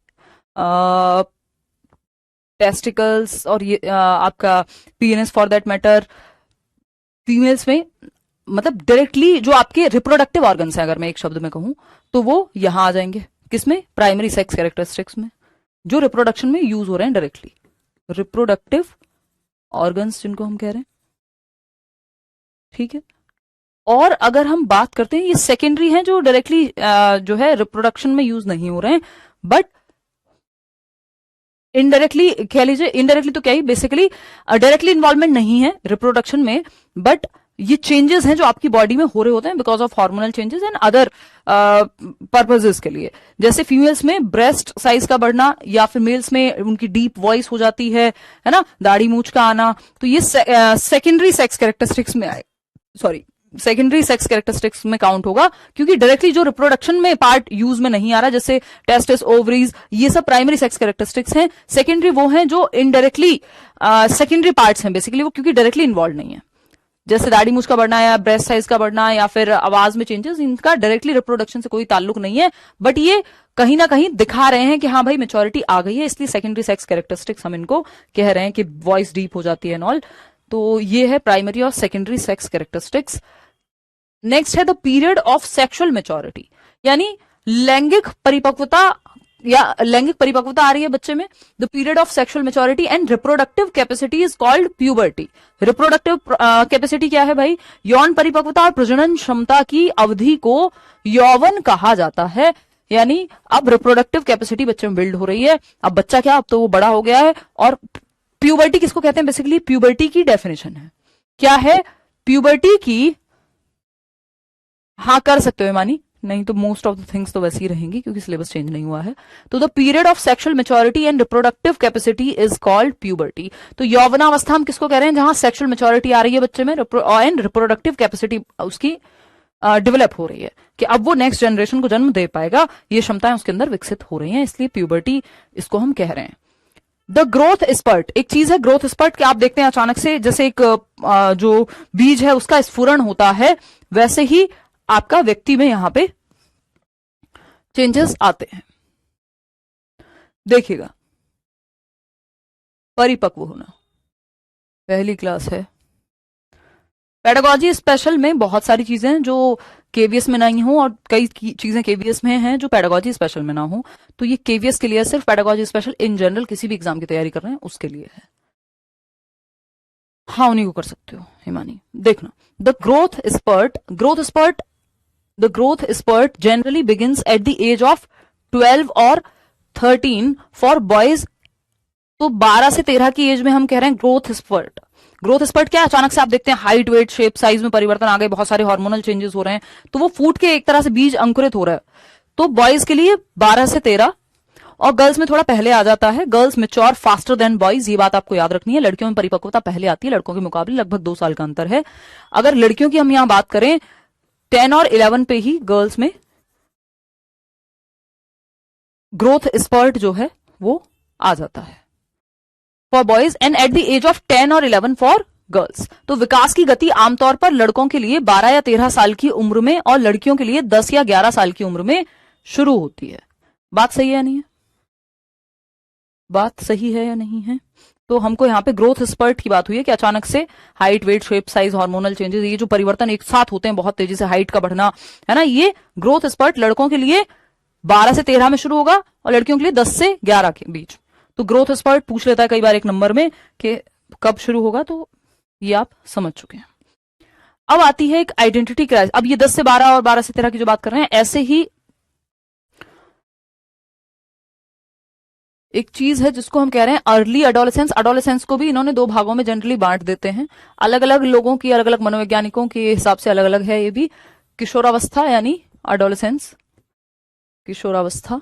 टेस्टिकल्स और ये आपका PNS for that matter, females में मतलब डायरेक्टली जो आपके रिप्रोडक्टिव ऑर्गन्स हैं, अगर मैं एक शब्द में कहूं तो वो यहां आ जाएंगे, किसमें, प्राइमरी सेक्स कैरेक्टरिस्टिक्स में, जो रिप्रोडक्शन में यूज हो रहे हैं डायरेक्टली, रिप्रोडक्टिव ऑर्गन्स जिनको हम कह रहे हैं। ठीक है, और अगर हम बात करते हैं ये सेकेंडरी हैं जो डायरेक्टली जो है रिप्रोडक्शन में यूज नहीं हो रहे हैं, बट इनडायरेक्टली कह लीजिए, इनडायरेक्टली तो क्या ही, बेसिकली डायरेक्टली इन्वॉल्वमेंट नहीं है रिप्रोडक्शन में, बट ये चेंजेस हैं जो आपकी बॉडी में हो रहे होते हैं because of hormonal changes and other purposes के लिए। जैसे फीमेल्स में ब्रेस्ट साइज का बढ़ना, या फिर मेल्स में उनकी डीप वॉइस हो जाती है ना, दाढ़ी मूंछ का आना, तो ये सेकेंडरी सेक्स कैरेक्टरिस्टिक्स में आए, सॉरी सेकेंडरी सेक्स कैरेक्टरिस्टिक्स में काउंट होगा, क्योंकि डायरेक्टली जो रिप्रोडक्शन में पार्ट यूज में नहीं आ रहा, जैसे टेस्टिस, ओवरीज, ये सब प्राइमरी सेक्स कैरेक्टरिस्टिक्स हैं। सेकेंडरी वो हैं जो इनडायरेक्टली सेकेंडरी पार्ट्स हैं बेसिकली, वो क्योंकि डायरेक्टली इन्वॉल्व नहीं है, जैसे दाढ़ी मूंछ का बढ़ना या ब्रेस्ट साइज का बढ़ना या फिर आवाज में चेंजेस, इनका डायरेक्टली रिप्रोडक्शन से कोई ताल्लुक नहीं है, बट ये कहीं ना कहीं दिखा रहे हैं कि हाँ भाई मेच्योरिटी आ गई है, इसलिए सेकेंडरी सेक्स कैरेक्टरिस्टिक्स हम इनको कह रहे हैं कि वॉइस डीप हो जाती है एंड ऑल। तो ये है प्राइमरी और सेकेंडरी सेक्स कैरेक्टरिस्टिक्स। नेक्स्ट है the period of sexual maturity, यानी लैंगिक परिपक्वता या लैंगिक परिपक्वता आ रही है बच्चे में। The period of sexual maturity and reproductive capacity is called puberty. Reproductive capacity क्या है भाई, यौन परिपक्वता और प्रजनन क्षमता की अवधि को यौवन कहा जाता है, यानी अब रिप्रोडक्टिव कैपेसिटी बच्चे में बिल्ड हो रही है। अब बच्चा क्या, अब तो वो बड़ा हो गया है। और प्यूबर्टी किसको कहते हैं, बेसिकली प्यूबर्टी की डेफिनेशन है, क्या है प्यूबर्टी की, हाँ कर सकते हो मानी, नहीं तो मोस्ट ऑफ द थिंग्स तो वैसे ही रहेंगी क्योंकि सिलेबस चेंज नहीं हुआ है। तो the period of sexual maturity and reproductive capacity is called puberty. तो यौवनावस्था हम किसको कह रहे हैं, जहां सेक्सुअल मेच्योरिटी आ रही है बच्चे में एंड रिप्रोडक्टिव कैपेसिटी उसकी डेवलप हो रही है, कि अब वो नेक्स्ट जनरेशन को जन्म दे पाएगा, ये क्षमताएं उसके अंदर विकसित हो रही हैं, इसलिए प्यूबर्टी इसको हम कह रहे हैं। द ग्रोथ स्पर्ट, एक चीज है ग्रोथ स्पर्ट, कि आप देखते हैं अचानक से जैसे एक जो बीज है उसका स्फुरण होता है, वैसे ही आपका व्यक्ति में यहां पे चेंजेस आते हैं। देखिएगा, परिपक्व होना, पहली क्लास है। पेडागोजी स्पेशल में बहुत सारी चीजें हैं जो केवीएस में नहीं हो, और कई चीजें केवीएस में हैं जो पेडागोजी स्पेशल में ना हो। तो ये केवीएस के लिए है, सिर्फ पेडागोजी स्पेशल इन जनरल किसी भी एग्जाम की तैयारी कर रहे हैं उसके लिए है। हाँ, उन्हीं को कर सकते हो हिमानी। देखना, the growth spurt generally begins at the age of 12 और 13 फॉर बॉयज। तो 12 से 13 की एज में हम कह रहे हैं ग्रोथ स्पर्ट क्या है? अचानक से आप देखते हैं हाइट, वेट, शेप, साइज में परिवर्तन आ गए, बहुत सारे हार्मोनल चेंजेस हो रहे हैं, तो वो फूट के एक तरह से बीज अंकुरित हो रहा है। तो बॉयज के लिए 12 से 13, और गर्ल्स में थोड़ा पहले आ जाता है। Girls mature faster than boys, ये बात आपको याद रखनी है। लड़कियों में परिपक्वता पहले आती है, लड़कों के मुकाबले लगभग 2 साल का अंतर है। अगर लड़कियों की हम यहां बात करें 10 और 11 पे ही गर्ल्स में ग्रोथ स्पर्ट जो है वो आ जाता है for boys, and at the age of 10 और 11 फॉर गर्ल्स। तो विकास की गति आमतौर पर लड़कों के लिए 12 या 13 साल की उम्र में और लड़कियों के लिए 10 या 11 साल की उम्र में शुरू होती है। बात सही है या नहीं है? बात सही है या नहीं है? तो हमको यहाँ पे ग्रोथ स्पर्ट की बात हुई है कि अचानक से height, weight, shape, size, hormonal changes, ये जो परिवर्तन एक साथ होते हैं बहुत तेजी से, हाइट का बढ़ना है ना, ये ग्रोथ स्पर्ट लड़कों के लिए 12 से 13 में शुरू होगा और लड़कियों के लिए 10 से 11 के बीच। तो ग्रोथ स्पर्ट पूछ लेता है कई बार एक नंबर में कि कब शुरू होगा, तो ये आप समझ चुके हैं। अब आती है एक आइडेंटिटी क्राइसिस। अब ये 10 से 12 और 12 से 13 की जो बात कर रहे हैं, ऐसे ही एक चीज है जिसको हम कह रहे हैं अर्ली अडोलेसेंस। अडोलेसेंस को भी इन्होंने 2 भागों में जनरली बांट देते हैं, अलग अलग लोगों की, अलग अलग मनोवैज्ञानिकों के हिसाब से अलग अलग है ये भी। किशोरावस्था यानी अडोलेसेंस, किशोरावस्था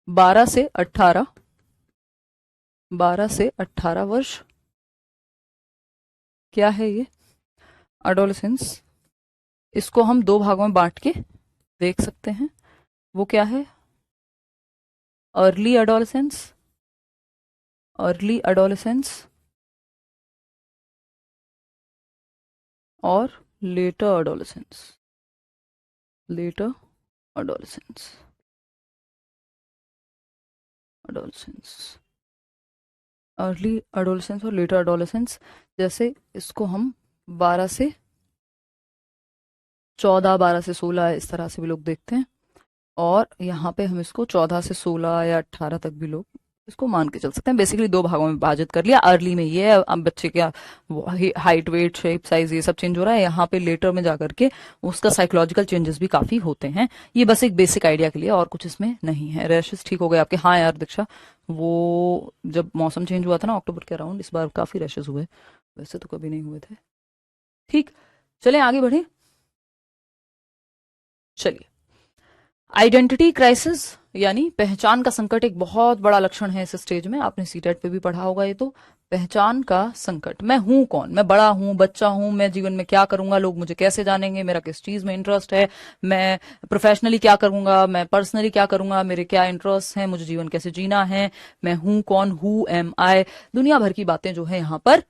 12 से 18, 12 से 18 वर्ष, क्या है ये अडोलेसेंस। इसको हम 2 भागों में बांट के देख सकते हैं। वो क्या है? अर्ली अडोलेसेंस, अर्ली अडोलेसेंस और later adolescence, later adolescence, adolescence, early adolescence और लेटर अडोलेसेंस। जैसे इसको हम 12 से 14, 12 से 16 इस तरह से भी लोग देखते हैं, और यहाँ पे हम इसको 14 से 16 या 18 तक भी लोग इसको मान के चल सकते हैं। बेसिकली 2 भागों में विभाजित कर लिया। अर्ली में ये है, अब बच्चे का हाइट, वेट, शेप, साइज ये सब चेंज हो रहा है। यहाँ पे लेटर में जाकर के उसका साइकोलॉजिकल चेंजेस भी काफी होते हैं। ये बस एक बेसिक आइडिया के लिए, और कुछ इसमें नहीं है। रैशेस ठीक हो गए आपके? हाँ यार दीक्षा, वो जब मौसम चेंज हुआ था ना अक्टूबर के अराउंड, इस बार काफी रैशेस हुए, वैसे तो कभी नहीं हुए थे। ठीक, चले आगे बढ़े। चलिए, आइडेंटिटी क्राइसिस यानी पहचान का संकट एक बहुत बड़ा लक्षण है इस स्टेज में। आपने सीटेट पे भी पढ़ा होगा ये। तो पहचान का संकट, मैं हूं कौन, मैं बड़ा हूं, बच्चा हूं, मैं जीवन में क्या करूंगा, लोग मुझे कैसे जानेंगे, मेरा किस चीज में इंटरेस्ट है, मैं प्रोफेशनली क्या करूंगा, मैं पर्सनली क्या करूंगा, मेरे क्या इंटरेस्ट हैं, मुझे जीवन कैसे जीना है, मैं हूं कौन, हु एम आई, दुनिया भर की बातें जो है यहाँ पर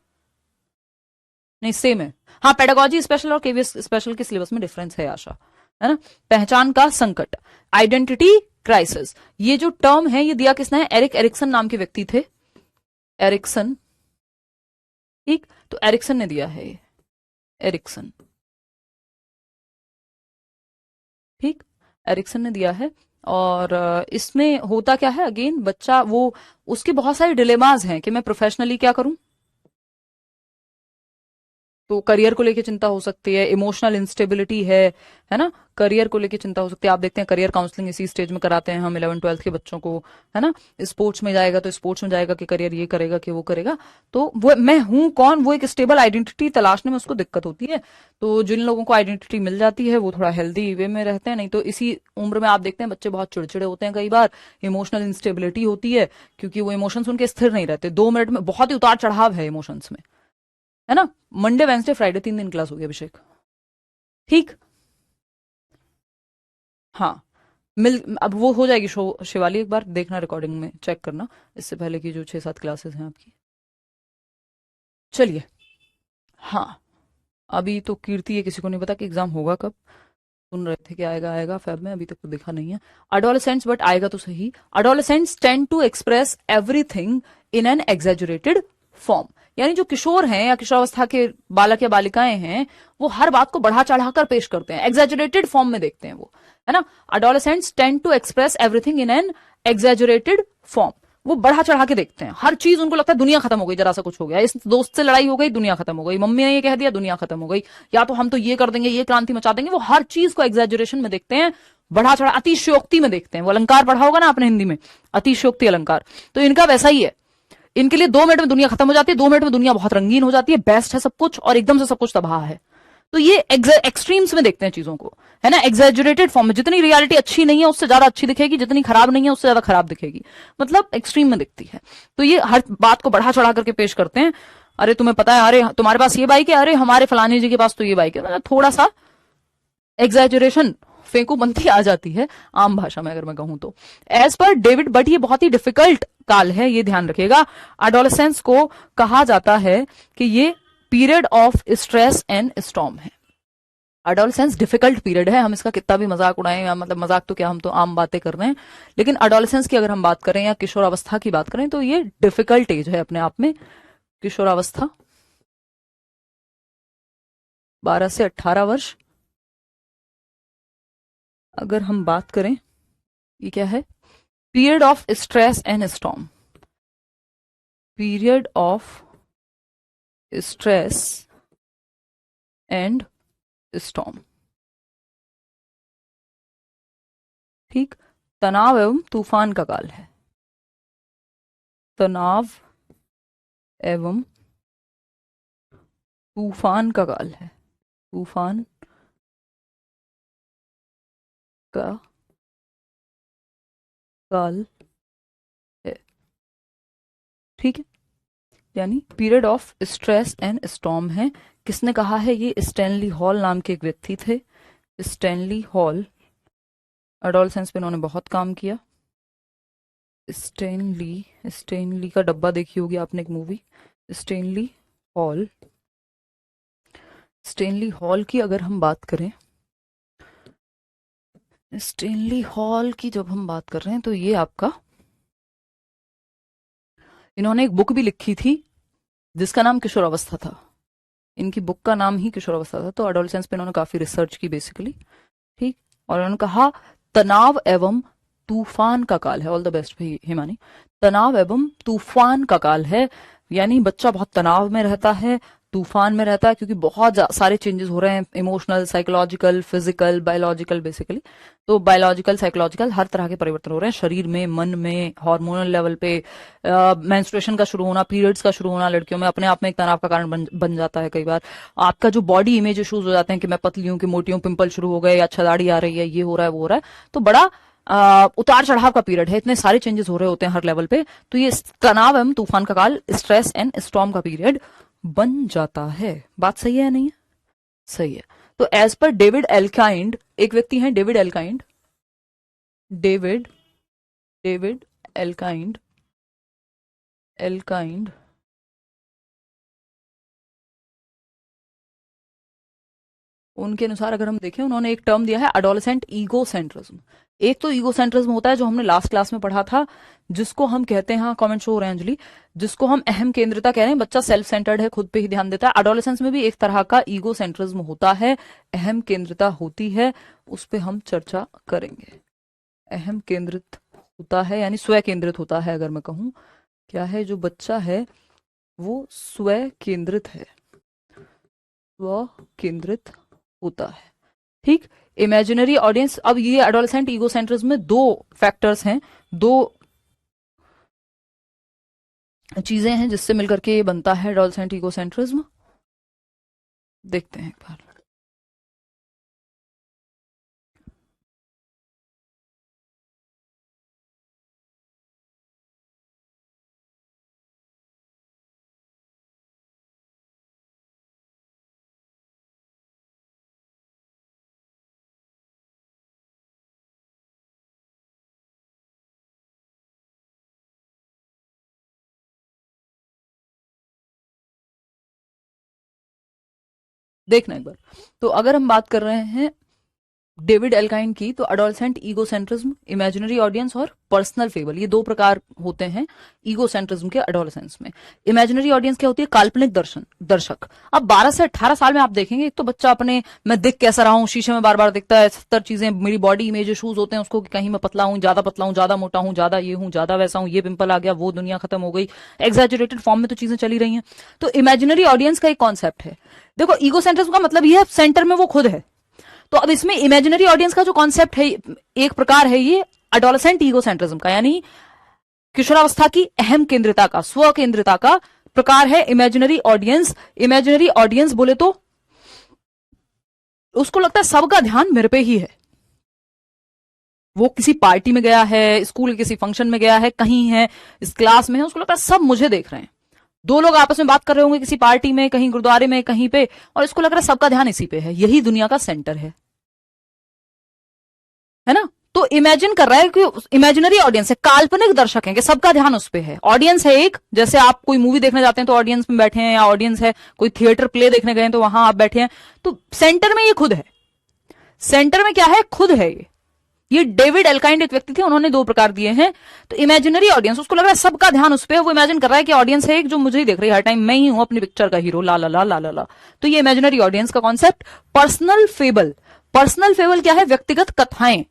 नहीं सेम है। हाँ, पेडागोजी स्पेशल और केवीएस स्पेशल के सिलेबस में डिफरेंस है आशा, है ना। पहचान का संकट, आइडेंटिटी क्राइसिस, ये जो टर्म है ये दिया किसने है? एरिक एरिक्सन नाम के व्यक्ति थे, एरिक्सन। ठीक, तो एरिक्सन ने दिया है ये, एरिक्सन। ठीक, एरिक्सन ने दिया है। और इसमें होता क्या है, अगेन बच्चा वो, उसके बहुत सारे डिलेमाज हैं कि मैं प्रोफेशनली क्या करूं। तो करियर को लेके चिंता हो सकती है, इमोशनल इंस्टेबिलिटी है ना, करियर को लेके चिंता हो सकती है। आप देखते हैं करियर काउंसलिंग इसी स्टेज में कराते हैं हम 11-12 के बच्चों को, है ना। स्पोर्ट्स में जाएगा तो स्पोर्ट्स में जाएगा कि करियर ये करेगा कि वो करेगा। तो वो मैं हूं कौन, वो एक स्टेबल आइडेंटिटी तलाशने में उसको दिक्कत होती है। तो जिन लोगों को आइडेंटिटी मिल जाती है वो थोड़ा हेल्दी वे में रहते हैं। नहीं तो इसी उम्र में आप देखते हैं बच्चे बहुत चिड़चिड़े होते हैं, कई बार इमोशनल इंस्टेबिलिटी होती है, क्योंकि वो इमोशंस उनके स्थिर नहीं रहते। 2 मिनट में बहुत ही उतार चढ़ाव है इमोशंस में, है ना। मंडे, वेंसडे, फ्राइडे 3 दिन क्लास होगी अभिषेक। ठीक, हाँ, अब वो हो जाएगी शो शिवाली, एक बार देखना रिकॉर्डिंग में चेक करना इससे पहले की जो 6-7 क्लासेस हैं आपकी। चलिए, हाँ, अभी तो कीर्ति है, किसी को नहीं पता कि एग्जाम होगा कब। सुन रहे थे कि आएगा आएगा फेब में, अभी तक तो दिखा नहीं है। अडोलेसेंट्स, बट आएगा तो सही। Adolescents tend to express everything in an exaggerated form. यानी जो किशोर हैं या किशोरावस्था के बालक या बालिकाएं हैं, वो हर बात को बढ़ा चढ़ाकर पेश करते हैं, एग्जेजुरेटेड फॉर्म में देखते हैं वो, है ना। Adolescents tend to express everything in an exaggerated form. वो बढ़ा चढ़ा के देखते हैं हर चीज, उनको लगता है दुनिया खत्म हो गई, जरा सा कुछ हो गया, इस दोस्त से लड़ाई हो गई, दुनिया खत्म हो गई, मम्मी ने ये कह दिया, दुनिया खत्म हो गई, या तो हम तो ये कर देंगे, ये क्रांति मचा देंगे। वो हर चीज को एग्जेजरेशन में देखते हैं, बढ़ा चढ़ा, अतिशयोक्ति में देखते हैं। वो अलंकार पढ़ा होगा ना आपने हिंदी में, अतिशयोक्ति अलंकार, तो इनका वैसा ही है। इनके लिए 2 मिनट में दुनिया खत्म हो जाती है, 2 मिनट में दुनिया बहुत रंगीन हो जाती है, बेस्ट है सब कुछ, और एकदम से सब कुछ तबाह है। तो ये एक्सट्रीम्स में देखते हैं चीजों को, है ना, एग्जेजरेटेड फॉर्म में। जितनी रियलिटी अच्छी नहीं है उससे ज्यादा अच्छी दिखेगी, जितनी खराब नहीं है उससे ज्यादा खराब दिखेगी, मतलब एक्सट्रीम में दिखती है। तो ये हर बात को बढ़ा चढ़ा करके पेश करते हैं। अरे तुम्हें पता है, अरे तुम्हारे पास ये बाइक है, अरे हमारे फलाने जी के पास तो ये बाइक है, मतलब थोड़ा सा एग्जेजरेशन, फेंकूबंदी आ जाती है आम भाषा में अगर मैं कहूं तो। एज पर डेविड, बट ये बहुत ही डिफिकल्ट काल है, ये ध्यान रखिएगा। एडोलेसेंस को कहा जाता है कि ये period of stress and storm है। अडोलेसेंस डिफिकल्ट पीरियड है, हम इसका कितना भी मजाक उड़ाएं, या मतलब मजाक तो क्या, हम तो आम बातें कर रहे हैं, लेकिन अडोलेसेंस की अगर हम बात करें या किशोरावस्था की बात करें तो ये डिफिकल्ट एज है अपने आप में। किशोरावस्था 12 से 18 वर्ष। अगर हम बात करें, ये क्या है, period of stress and storm, period of stress and storm, ठीक। तनाव एवं तूफान का काल है, तनाव एवं तूफान का काल है, तूफान का काल है, ठीक है। यानी period of stress and storm है। किसने कहा है? ये स्टैनली हॉल नाम के एक व्यक्ति थे, स्टैनली हॉल। एडोलसेंस पे इन्होंने बहुत काम किया। स्टैनली, स्टैनली का डब्बा देखी होगी आपने, एक movie, Stanley hall. Stanley hall की अगर हम बात करें, स्टैनली हॉल की जब हम बात कर रहे हैं तो ये आपका, इन्होंने एक बुक भी लिखी थी जिसका नाम किशोरावस्था था। इनकी बुक का नाम ही किशोरावस्था था। तो एडोलसेंस पे इन्होंने काफी रिसर्च की बेसिकली, ठीक। और उन्होंने कहा तनाव एवं तूफान का काल है। ऑल द बेस्ट भाई हिमानी। तनाव एवं तूफान का काल है, यानी बच्चा बहुत तनाव में रहता है, तूफान में रहता है, क्योंकि बहुत सारे चेंजेस हो रहे हैं, emotional, psychological, physical, biological basically. तो बायोलॉजिकल, साइकोलॉजिकल हर तरह के परिवर्तन हो रहे हैं शरीर में, मन में, हार्मोनल लेवल पे। मेंस्ट्रुएशन का शुरू होना, पीरियड्स का शुरू होना लड़कियों में अपने आप में एक तनाव का कारण बन जाता है कई बार। आपका जो बॉडी इमेज इश्यूज हो जाते हैं कि मैं पतली हूं कि मोटी हूं, पिंपल शुरू हो गए, अच्छा दाढ़ी आ रही है, ये हो रहा है वो हो रहा है, तो बड़ा उतार चढ़ाव का पीरियड है, इतने सारे चेंजेस हो रहे होते हैं हर लेवल पे। तो ये तनाव एवं तूफान का काल, स्ट्रेस एंड स्टॉर्म का पीरियड बन जाता है। बात सही है या नहीं है? सही है। तो एज पर डेविड एल्काइंड, एक व्यक्ति हैं डेविड एल्काइंड, डेविड डेविड एल्काइंड, एल्काइंड, उनके अनुसार अगर हम देखें, उन्होंने एक टर्म दिया है एडोलेसेंट ईगोसेंट्रिज्म। एक तो ईगोसेंट्रिज्म होता है जो हमने लास्ट क्लास में पढ़ा था, जिसको हम कहते हैं, हाँ कमेंट शो हो रहे हैं अंजलि, जिसको हम अहम केंद्रिता कह रहे हैं, बच्चा सेल्फ सेंटर्ड है, खुद पे ही ध्यान देता है। एडोलेसेंस में भी एक तरह का ईगोसेंट्रिज्म होता है, अहम केंद्रिता होती है, उस पर हम चर्चा करेंगे। अहम केंद्रित होता है यानी स्व केंद्रित होता है, अगर मैं कहूं क्या है, जो बच्चा है वो स्व केंद्रित है, स्व केंद्रित होता है, ठीक। इमेजिनरी ऑडियंस, अब ये एडोलेसेंट ईगोसेंट्रिज्म में 2 फैक्टर्स हैं, 2 चीजें हैं जिससे मिलकर के ये बनता है एडोलेसेंट ईगोसेंट्रिज्म। देखते हैं एक बार। देखना एक बार। तो अगर हम बात कर रहे हैं डेविड एल्काइन की, तो अडोलसेंट ईगोसेंट्रिज्म, इमेजिनरी ऑडियंस और पर्सनल फेबल, ये दो प्रकार होते हैं ईगोसेंट्रिज्म के अडोलसेंस में। इमेजिनरी ऑडियंस क्या होती है? काल्पनिक दर्शक। अब 12 से 18 साल में आप देखेंगे, एक तो बच्चा अपने मैं दिख कैसा रहा हूं, शीशे में बार बार दिखता है, 70 चीजें, मेरी बॉडी इमेज इशूज होते हैं उसको कि कहीं मैं पतला हूं, ज्यादा मोटा हूं, ज्यादा ये हूं, ज्यादा वैसा हूं, ये पिंपल आ गया, वो दुनिया खत्म हो गई, एग्जैजरेटेड फॉर्म में तो चीजें चली रही हैं। तो इमेजिनरी ऑडियंस का एक कॉन्सेप्ट है। देखो, ईगोसेंट्रिज्म का मतलब ये है सेंटर में वो खुद है। तो अब इसमें इमेजिनरी ऑडियंस का जो कॉन्सेप्ट है, एक प्रकार है ये अडोलसेंट ईगोसेंट्रिज्म का, यानी किशोरावस्था की अहम केंद्रिता का, स्व केंद्रिता का प्रकार है इमेजिनरी ऑडियंस। इमेजिनरी ऑडियंस बोले तो उसको लगता है सबका ध्यान मेरे पे ही है। वो किसी पार्टी में गया है, स्कूल किसी फंक्शन में गया है, कहीं है, इस क्लास में है, उसको लगता है सब मुझे देख रहे हैं। दो लोग आपस में बात कर रहे होंगे किसी पार्टी में, कहीं गुरुद्वारे में, कहीं पे, और इसको लग रहा है सबका ध्यान इसी पे है, यही दुनिया का सेंटर है ना। तो इमेजिन कर रहा है कि इमेजिनरी ऑडियंस है, काल्पनिक दर्शक है कि सबका ध्यान उस पे है। ऑडियंस है एक, जैसे आप कोई मूवी देखने जाते हैं तो ऑडियंस में बैठे हैं, या ऑडियंस है कोई थिएटर प्ले देखने गए हैं तो वहां आप बैठे हैं, तो सेंटर में ये खुद है। सेंटर में क्या है? खुद है ये डेविड एल्काइंड एक व्यक्ति थे, उन्होंने दो प्रकार दिए हैं। तो इमेजिनरी ऑडियंस, उसको लग रहा है सबका ध्यान उस पर है, वो इमेजिन कर रहा है कि ऑडियंस है एक जो मुझे ही देख रही है हर टाइम, मैं ही हूं अपनी पिक्चर का हीरो, ला ला ला ला ला ला। तो ये इमेजिनरी ऑडियंस का concept. Personal fable, personal fable क्या है? व्यक्तिगत कथाएं।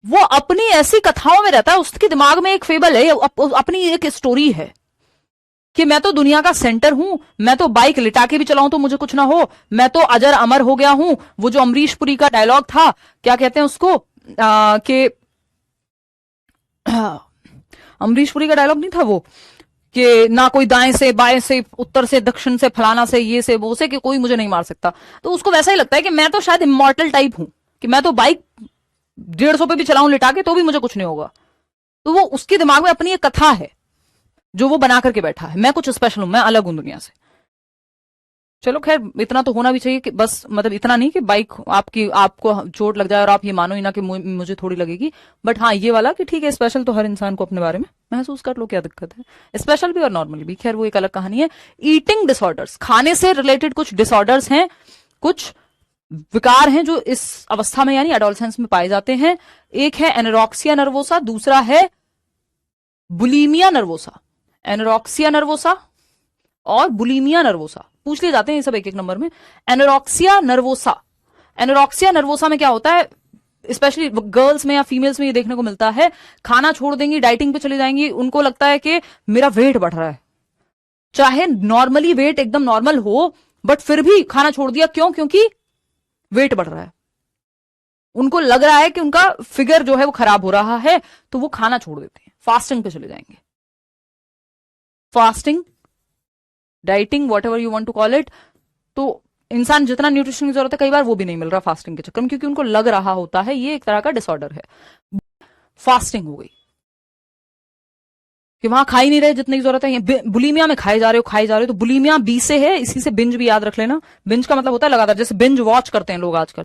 वो अपनी ऐसी कथाओं में रहता है, उसके दिमाग में एक फेबल है, अपनी एक स्टोरी है कि मैं तो दुनिया का सेंटर हूं, मैं तो बाइक लिटा के भी चलाऊं तो मुझे कुछ ना हो, मैं तो अजर अमर हो गया हूं। वो जो अमरीश पुरी का डायलॉग था, क्या कहते हैं उसको, कि अमरीश पुरी का डायलॉग नहीं था वो, कि ना कोई दाएं से बाएं से उत्तर से दक्षिण से फलाना से ये से वो से, कि कोई मुझे नहीं मार सकता। तो उसको वैसा ही लगता है कि मैं तो शायद इमॉर्टल टाइप हूं, कि मैं तो बाइक 150 पे भी चलाऊं लिटा के तो भी मुझे कुछ नहीं होगा। तो वो उसके दिमाग में अपनी एक कथा है जो वो बना करके बैठा है, मैं कुछ स्पेशल हूं, मैं अलग हूं दुनिया से। चलो खैर, इतना तो होना भी चाहिए कि बस, मतलब इतना नहीं कि बाइक आपको चोट लग जाए और आप ये मानो ही ना कि मुझे थोड़ी लगेगी। बट हाँ, ये वाला कि ठीक है, स्पेशल तो हर इंसान को अपने बारे में महसूस कर लो, क्या दिक्कत है, स्पेशल भी और नॉर्मल भी। खैर वो एक अलग कहानी है। ईटिंग डिसऑर्डर्स, खाने से रिलेटेड कुछ डिसऑर्डर्स हैं, कुछ विकार हैं जो इस अवस्था में यानी एडोलसेंस में पाए जाते हैं। एक है एनोरेक्सिया नर्वोसा, दूसरा है बुलीमिया नर्वोसा। एनोरेक्सिया नर्वोसा और बुलीमिया नर्वोसा पूछ लिए जाते हैं ये सब एक एक नंबर में। एनोरेक्सिया नर्वोसा, एनोरेक्सिया नर्वोसा में क्या होता है, स्पेशली गर्ल्स में या फीमेल्स में ये देखने को मिलता है, खाना छोड़ देंगी, डाइटिंग पे चली जाएंगी, उनको लगता है कि मेरा वेट बढ़ रहा है, चाहे नॉर्मली वेट एकदम नॉर्मल हो, बट फिर भी खाना छोड़ दिया, क्यों? क्योंकि वेट बढ़ रहा है, उनको लग रहा है कि उनका फिगर जो है वो खराब हो रहा है, तो वो खाना छोड़ देते हैं, फास्टिंग पे चले जाएंगे। Fasting, dieting, whatever you want to call it. तो इंसान जितना न्यूट्रिशन की जरूरत है, कई बार वो भी नहीं मिल रहा फास्टिंग के चक्कर में, क्योंकि उनको लग रहा होता है, ये एक तरह का डिसऑर्डर है। फास्टिंग हो गई कि वहां खा ही नहीं रहे जितनी जरूरत है, बुलीमिया में खाए जा रहे हो, तो बुलीमिया बी से है, इसी से बिंज भी याद रख लेना। बिंज का मतलब होता है लगातार, जैसे बिंज वॉच करते हैं लोग आजकल,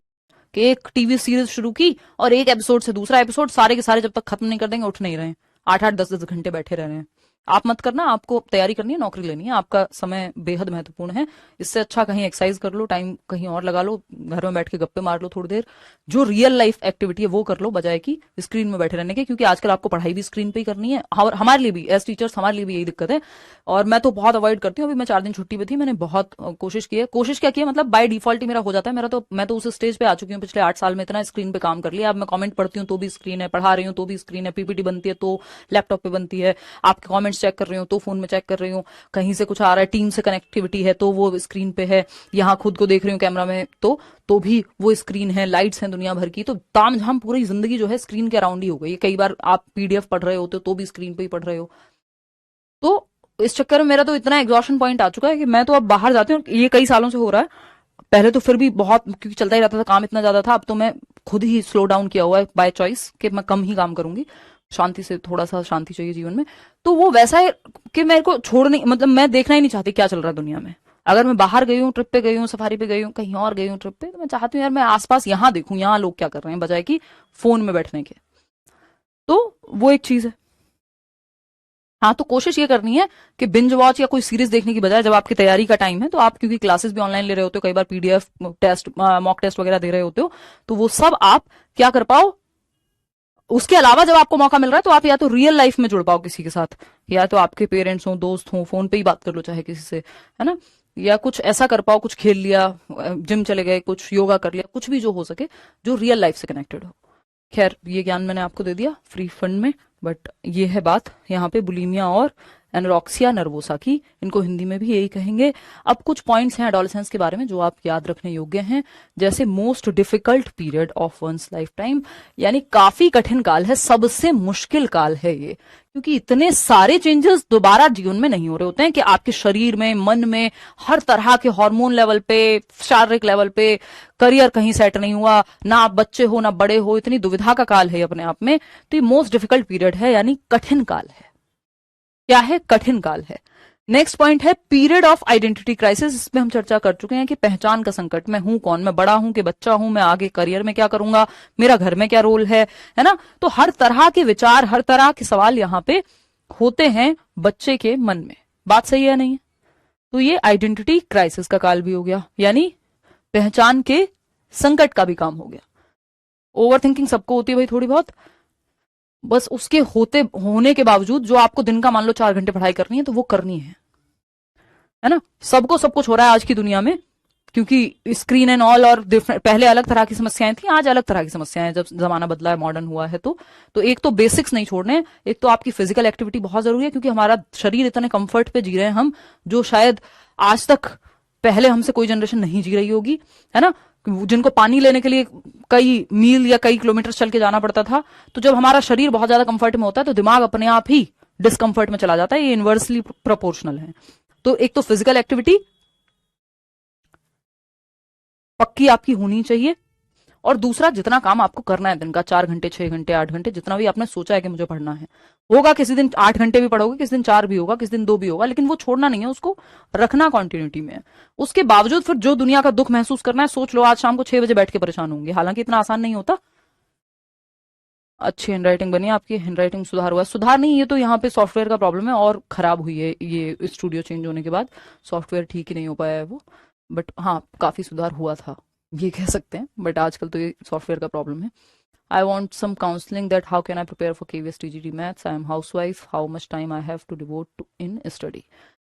कि एक टीवी सीरीज शुरू की और एक एपिसोड से दूसरा एपिसोड सारे के सारे जब तक खत्म नहीं कर देंगे उठ नहीं रहे हैं, 8-8 10-10 घंटे बैठे रह रहे हैं। आप मत करना, आपको तैयारी करनी है, नौकरी लेनी है, आपका समय बेहद महत्वपूर्ण है। इससे अच्छा कहीं एक्सरसाइज कर लो, टाइम कहीं और लगा लो, घर में बैठ के गप्पे मार लो थोड़ी देर, जो रियल लाइफ एक्टिविटी है वो कर लो, बजाय कि स्क्रीन में बैठे रहने के। क्योंकि आजकल आपको पढ़ाई भी स्क्रीन पे ही करनी है, और हमारे लिए भी एज टीचर्स हमारे लिए भी यही दिक्कत है। और मैं तो बहुत अवॉइड करती हूँ। अभी मैं 4 दिन छुट्टी पे थी, मैंने बहुत कोशिश की है। कोशिश क्या की है, मतलब बाय डिफॉल्ट ही मेरा हो जाता है। मैं तो उस स्टेज पे आ चुकी हूँ पिछले 8 साल में, इतना स्क्रीन पे काम कर लिया। अब मैं कमेंट पढ़ती हूँ तो भी स्क्रीन है, पढ़ा रही हूँ तो भी स्क्रीन है, पीपीटी बनती है तो लैपटॉप पे बनती है, आपके कमेंट्स चेक कर रही हूँ तो फोन में चेक कर रही हूँ, कहीं से कुछ आ रहा है, टीम से कनेक्टिविटी है तो वो स्क्रीन पे है, यहाँ खुद को देख रही हूँ कैमरा में तो भी वो स्क्रीन है, लाइट्स हैं दुनिया भर की। तो तामझाम पूरी जिंदगी जो है स्क्रीन के अराउंड ही हो गई है। कई बार आप पीडीएफ पढ़ रहे होते तो भी स्क्रीन पे ही पढ़ रहे हो। तो इस चक्कर में मेरा तो इतना एग्जॉशन पॉइंट आ चुका है कि मैं तो अब बाहर जाती हूँ, ये कई सालों से हो रहा है। पहले तो फिर भी बहुत, क्योंकि चलता ही रहता था, काम इतना ज्यादा था। अब तो मैं खुद ही स्लो डाउन किया हुआ है बाय चॉइस, कि मैं कम ही काम करूंगी, शांति से, थोड़ा सा शांति चाहिए जीवन में। तो वो वैसा है कि मेरे को छोड़ने, मतलब मैं देखना ही नहीं चाहती क्या चल रहा है दुनिया में। अगर मैं बाहर गई हूँ, ट्रिप पे गई हूँ, सफारी पे गई हूँ, कहीं और गई हूँ ट्रिप पे, तो मैं चाहती हूँ यार मैं आसपास यहाँ देखूं, यहाँ लोग क्या कर रहे हैं, बजाय कि फोन में बैठने के। तो वो एक चीज है। हाँ, तो कोशिश ये करनी है कि बिंज वॉच या कोई सीरीज देखने की बजाय जब आपकी तैयारी का टाइम है, तो आप क्योंकि क्लासेस भी ऑनलाइन ले रहे होते हो, कई बार पीडीएफ टेस्ट, मॉक टेस्ट वगैरह दे रहे होते हो, तो वो सब आप क्या कर पाओ, उसके अलावा जब आपको मौका मिल रहा है तो आप या तो रियल लाइफ में जुड़ पाओ किसी के साथ, या तो आपके पेरेंट्स हो, दोस्त हो, फोन पे ही बात कर लो चाहे किसी से, है ना, या कुछ ऐसा कर पाओ, कुछ खेल लिया, जिम चले गए, कुछ योगा कर लिया, कुछ भी जो हो सके जो रियल लाइफ से कनेक्टेड हो। खैर, ये ज्ञान मैंने आपको दे दिया फ्री फंड में, बट ये है बात यहाँ पे बुलिमिया और एनोरेक्सिया नर्वोसा की, इनको हिंदी में भी यही कहेंगे। अब कुछ पॉइंट्स हैं एडोलेसेंस के बारे में जो आप याद रखने योग्य हैं, जैसे most difficult period of one's life time, यानी काफी कठिन काल है, सबसे मुश्किल काल है ये, क्योंकि इतने सारे चेंजेस दोबारा जीवन में नहीं हो रहे होते हैं कि आपके शरीर में, मन में, हर तरह के हार्मोन लेवल पे, शारीरिक लेवल पे, करियर कहीं सेट नहीं हुआ, ना आप बच्चे हो ना बड़े हो, इतनी दुविधा का काल है अपने आप में। तो ये मोस्ट डिफिकल्ट पीरियड है, यानी कठिन काल है। क्या है? कठिन काल है। नेक्स्ट पॉइंट है पीरियड ऑफ आइडेंटिटी क्राइसिस। इसमें हम चर्चा कर चुके हैं कि पहचान का संकट, मैं हूं कौन, मैं बड़ा हूं कि बच्चा हूं, मैं आगे करियर में क्या करूंगा, मेरा घर में क्या रोल है ना। तो हर तरह के विचार, हर तरह के सवाल यहां पे होते हैं बच्चे के मन में। बात सही है नहीं है? तो ये आइडेंटिटी क्राइसिस का काल भी हो गया, यानी पहचान के संकट का भी काम हो गया। ओवर थिंकिंग सबको होती है भाई थोड़ी बहुत, बस उसके होने के बावजूद जो आपको दिन का मान लो 4 घंटे पढ़ाई करनी है तो वो करनी है ना। सबको सब कुछ हो रहा है आज की दुनिया में, क्योंकि स्क्रीन एंड ऑल, और पहले अलग तरह की समस्याएं थी, आज अलग तरह की समस्याएं हैं, जब जमाना बदला है, मॉडर्न हुआ है। तो एक तो बेसिक्स नहीं छोड़ने, एक तो आपकी फिजिकल एक्टिविटी बहुत जरूरी है, क्योंकि हमारा शरीर इतने कंफर्ट पे जी रहे हैं हम, जो शायद आज तक पहले हमसे कोई जनरेशन नहीं जी रही होगी, है ना। जिनको पानी लेने के लिए कई मील या कई किलोमीटर चल के जाना पड़ता था, तो जब हमारा शरीर बहुत ज्यादा कंफर्ट में होता है तो दिमाग अपने आप ही डिस्कंफर्ट में चला जाता है। ये इनवर्सली प्रोपोर्शनल है। तो एक तो फिजिकल एक्टिविटी पक्की आपकी होनी चाहिए, और दूसरा जितना काम आपको करना है दिन का, 4 घंटे, 6 घंटे, 8 घंटे, जितना भी आपने सोचा है कि मुझे पढ़ना है, होगा किसी दिन 8 घंटे भी पढ़ोगे, किसी दिन 4 भी होगा, किसी दिन 2 भी होगा, लेकिन वो छोड़ना नहीं है, उसको रखना कंटिन्यूटी में है। उसके बावजूद फिर जो दुनिया का दुख महसूस करना है, सोच लो आज शाम को 6 बजे बैठ के परेशान होंगे, हालांकि इतना आसान नहीं होता। अच्छी हैंडराइटिंग बनी, आपकी हैंडराइटिंग सुधार हुआ, सुधार नहीं, ये तो यहाँ पे सॉफ्टवेयर का प्रॉब्लम है और खराब हुई है, ये स्टूडियो चेंज होने के बाद सॉफ्टवेयर ठीक ही नहीं हो पाया है वो, बट हाँ काफी सुधार हुआ था ये कह सकते हैं, बट आजकल तो ये सॉफ्टवेयर का प्रॉब्लम है। I want some counselling that how can I prepare for KVS TGT maths, I am housewife, how much time I have to devote to in study.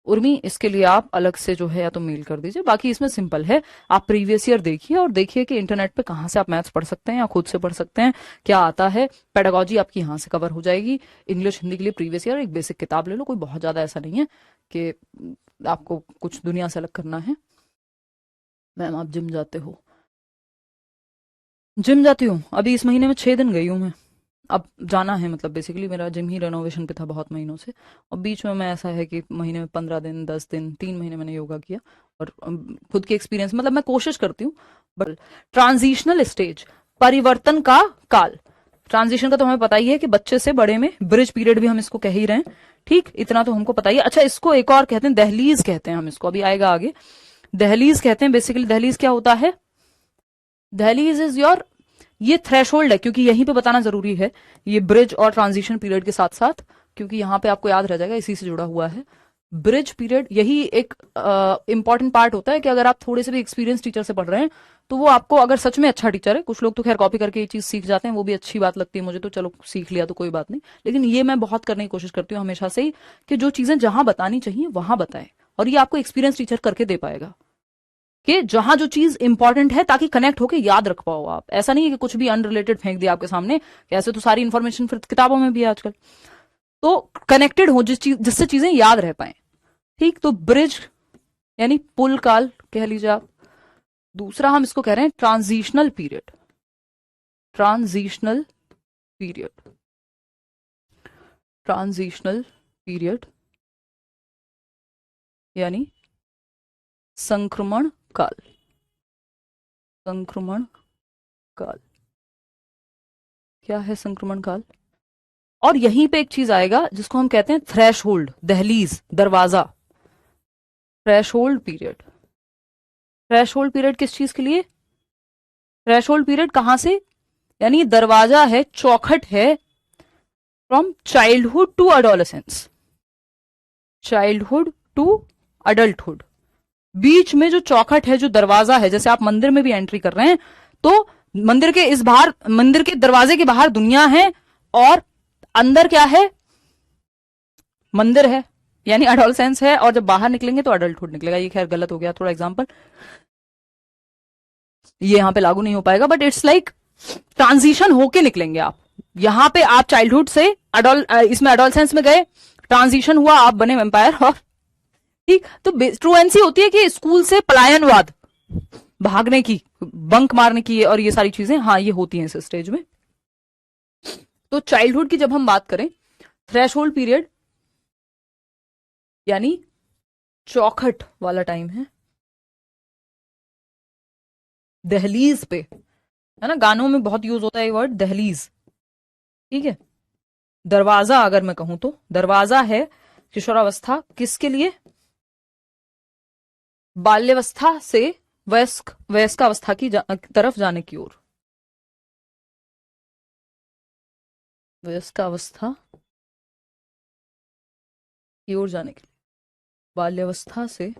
Urmi, इसके लिए आप अलग से जो है या तो मेल कर दीजिए, बाकी इसमें सिंपल है, आप प्रीवियस ईयर देखिए और देखिए कि इंटरनेट पे कहाँ से आप मैथ्स पढ़ सकते हैं या खुद से पढ़ सकते हैं, क्या आता है, पेडागोजी आपकी यहाँ से कवर हो जाएगी। इंग्लिश हिंदी के लिए प्रीवियस ईयर एक बेसिक किताब ले लो, कोई बहुत ज्यादा ऐसा नहीं है कि आपको कुछ दुनिया से अलग करना है। मैम आप जिम जाते हो? जिम जाती हूँ, अभी इस महीने में 6 दिन गई हूँ मैं, अब जाना है, मतलब बेसिकली मेरा जिम ही रेनोवेशन पे था बहुत महीनों से, और बीच में मैं ऐसा है कि महीने में 15 दिन, 10 दिन, 3 महीने मैंने योगा किया, और खुद की एक्सपीरियंस, मतलब मैं कोशिश करती हूँ। बट ट्रांजिशनल स्टेज, परिवर्तन का काल, ट्रांजिशन का तो हमें पता ही है कि बच्चे से बड़े में, ब्रिज पीरियड भी हम इसको कह ही रहे हैं, ठीक, इतना तो हमको पता ही है। अच्छा, इसको एक और कहते हैं दहलीज कहते हैं हम इसको, अभी आएगा आगे, दहलीज कहते हैं। बेसिकली दहलीज क्या होता है? दहलीज इज योर, ये थ्रेशोल्ड है, क्योंकि यहीं पे बताना जरूरी है, ये ब्रिज और ट्रांजिशन पीरियड के साथ साथ, क्योंकि यहाँ पे आपको याद रह जाएगा, इसी से जुड़ा हुआ है। ब्रिज पीरियड यही एक इंपॉर्टेंट पार्ट होता है कि अगर आप थोड़े से भी एक्सपीरियंस टीचर से पढ़ रहे हैं, तो वो आपको, अगर सच में अच्छा टीचर है, कुछ लोग तो खैर कॉपी करके ये चीज सीख जाते हैं, वो भी अच्छी बात लगती है मुझे, तो चलो सीख लिया तो कोई बात नहीं, लेकिन ये मैं बहुत करने की कोशिश करती हूँ हमेशा से ही कि जो चीजें जहां बतानी चाहिए वहां बताएं, और ये आपको एक्सपीरियंस टीचर करके दे पाएगा कि जहां जो चीज इंपॉर्टेंट है, ताकि कनेक्ट होके याद रख पाओ आप। ऐसा नहीं है कि कुछ भी अनरिलेटेड फेंक दिया आपके सामने, ऐसे तो सारी इंफॉर्मेशन फिर किताबों में भी है आजकल, तो कनेक्टेड हो जिससे चीजें याद रह पाए, ठीक। तो ब्रिज यानी पुल काल कह लीजिए आप। दूसरा हम इसको कह रहे हैं transitional period, transitional period, transitional period यानी संक्रमण काल, संक्रमण काल। क्या है संक्रमण काल? और यहीं पे एक चीज आएगा जिसको हम कहते हैं थ्रेशोल्ड, दहलीज, दरवाजा, थ्रेशोल्ड पीरियड। थ्रेशोल्ड पीरियड किस चीज के लिए? थ्रेशोल्ड पीरियड कहां से, यानी दरवाजा है, चौखट है, from childhood to adolescence, childhood to adulthood, बीच में जो चौखट है, जो दरवाजा है, जैसे आप मंदिर में भी एंट्री कर रहे हैं तो मंदिर के इस बाहर, मंदिर के दरवाजे के बाहर दुनिया है और अंदर क्या है, मंदिर है, यानी अडोलसेंस है, और जब बाहर निकलेंगे तो अडल्टहुड निकलेगा। ये खैर गलत हो गया थोड़ा एग्जांपल, ये यहां पे लागू नहीं हो पाएगा, बट इट्स लाइक ट्रांजिशन होके निकलेंगे आप। यहां पे आप चाइल्डहुड से इसमें अडोलसेंस में गए, ट्रांजिशन हुआ, आप बने वेम्पायर। और ठीक, तो ट्रूएंसी होती है कि स्कूल से पलायनवाद, भागने की, बंक मारने की, और ये सारी चीजें, हाँ ये होती हैं इस स्टेज में। तो चाइल्डहुड की जब हम बात करें, थ्रेशोल्ड पीरियड यानी चौखट वाला टाइम है, दहलीज पे, है ना, गानों में बहुत यूज होता है ये वर्ड दहलीज, ठीक है। दरवाजा अगर मैं कहूं तो दरवाजा है किशोरावस्था, किसके लिए, बाल्यावस्था से वयस्कावस्था की तरफ जाने की ओर, वयस्कावस्था की ओर जाने के लिए, बाल्यावस्था से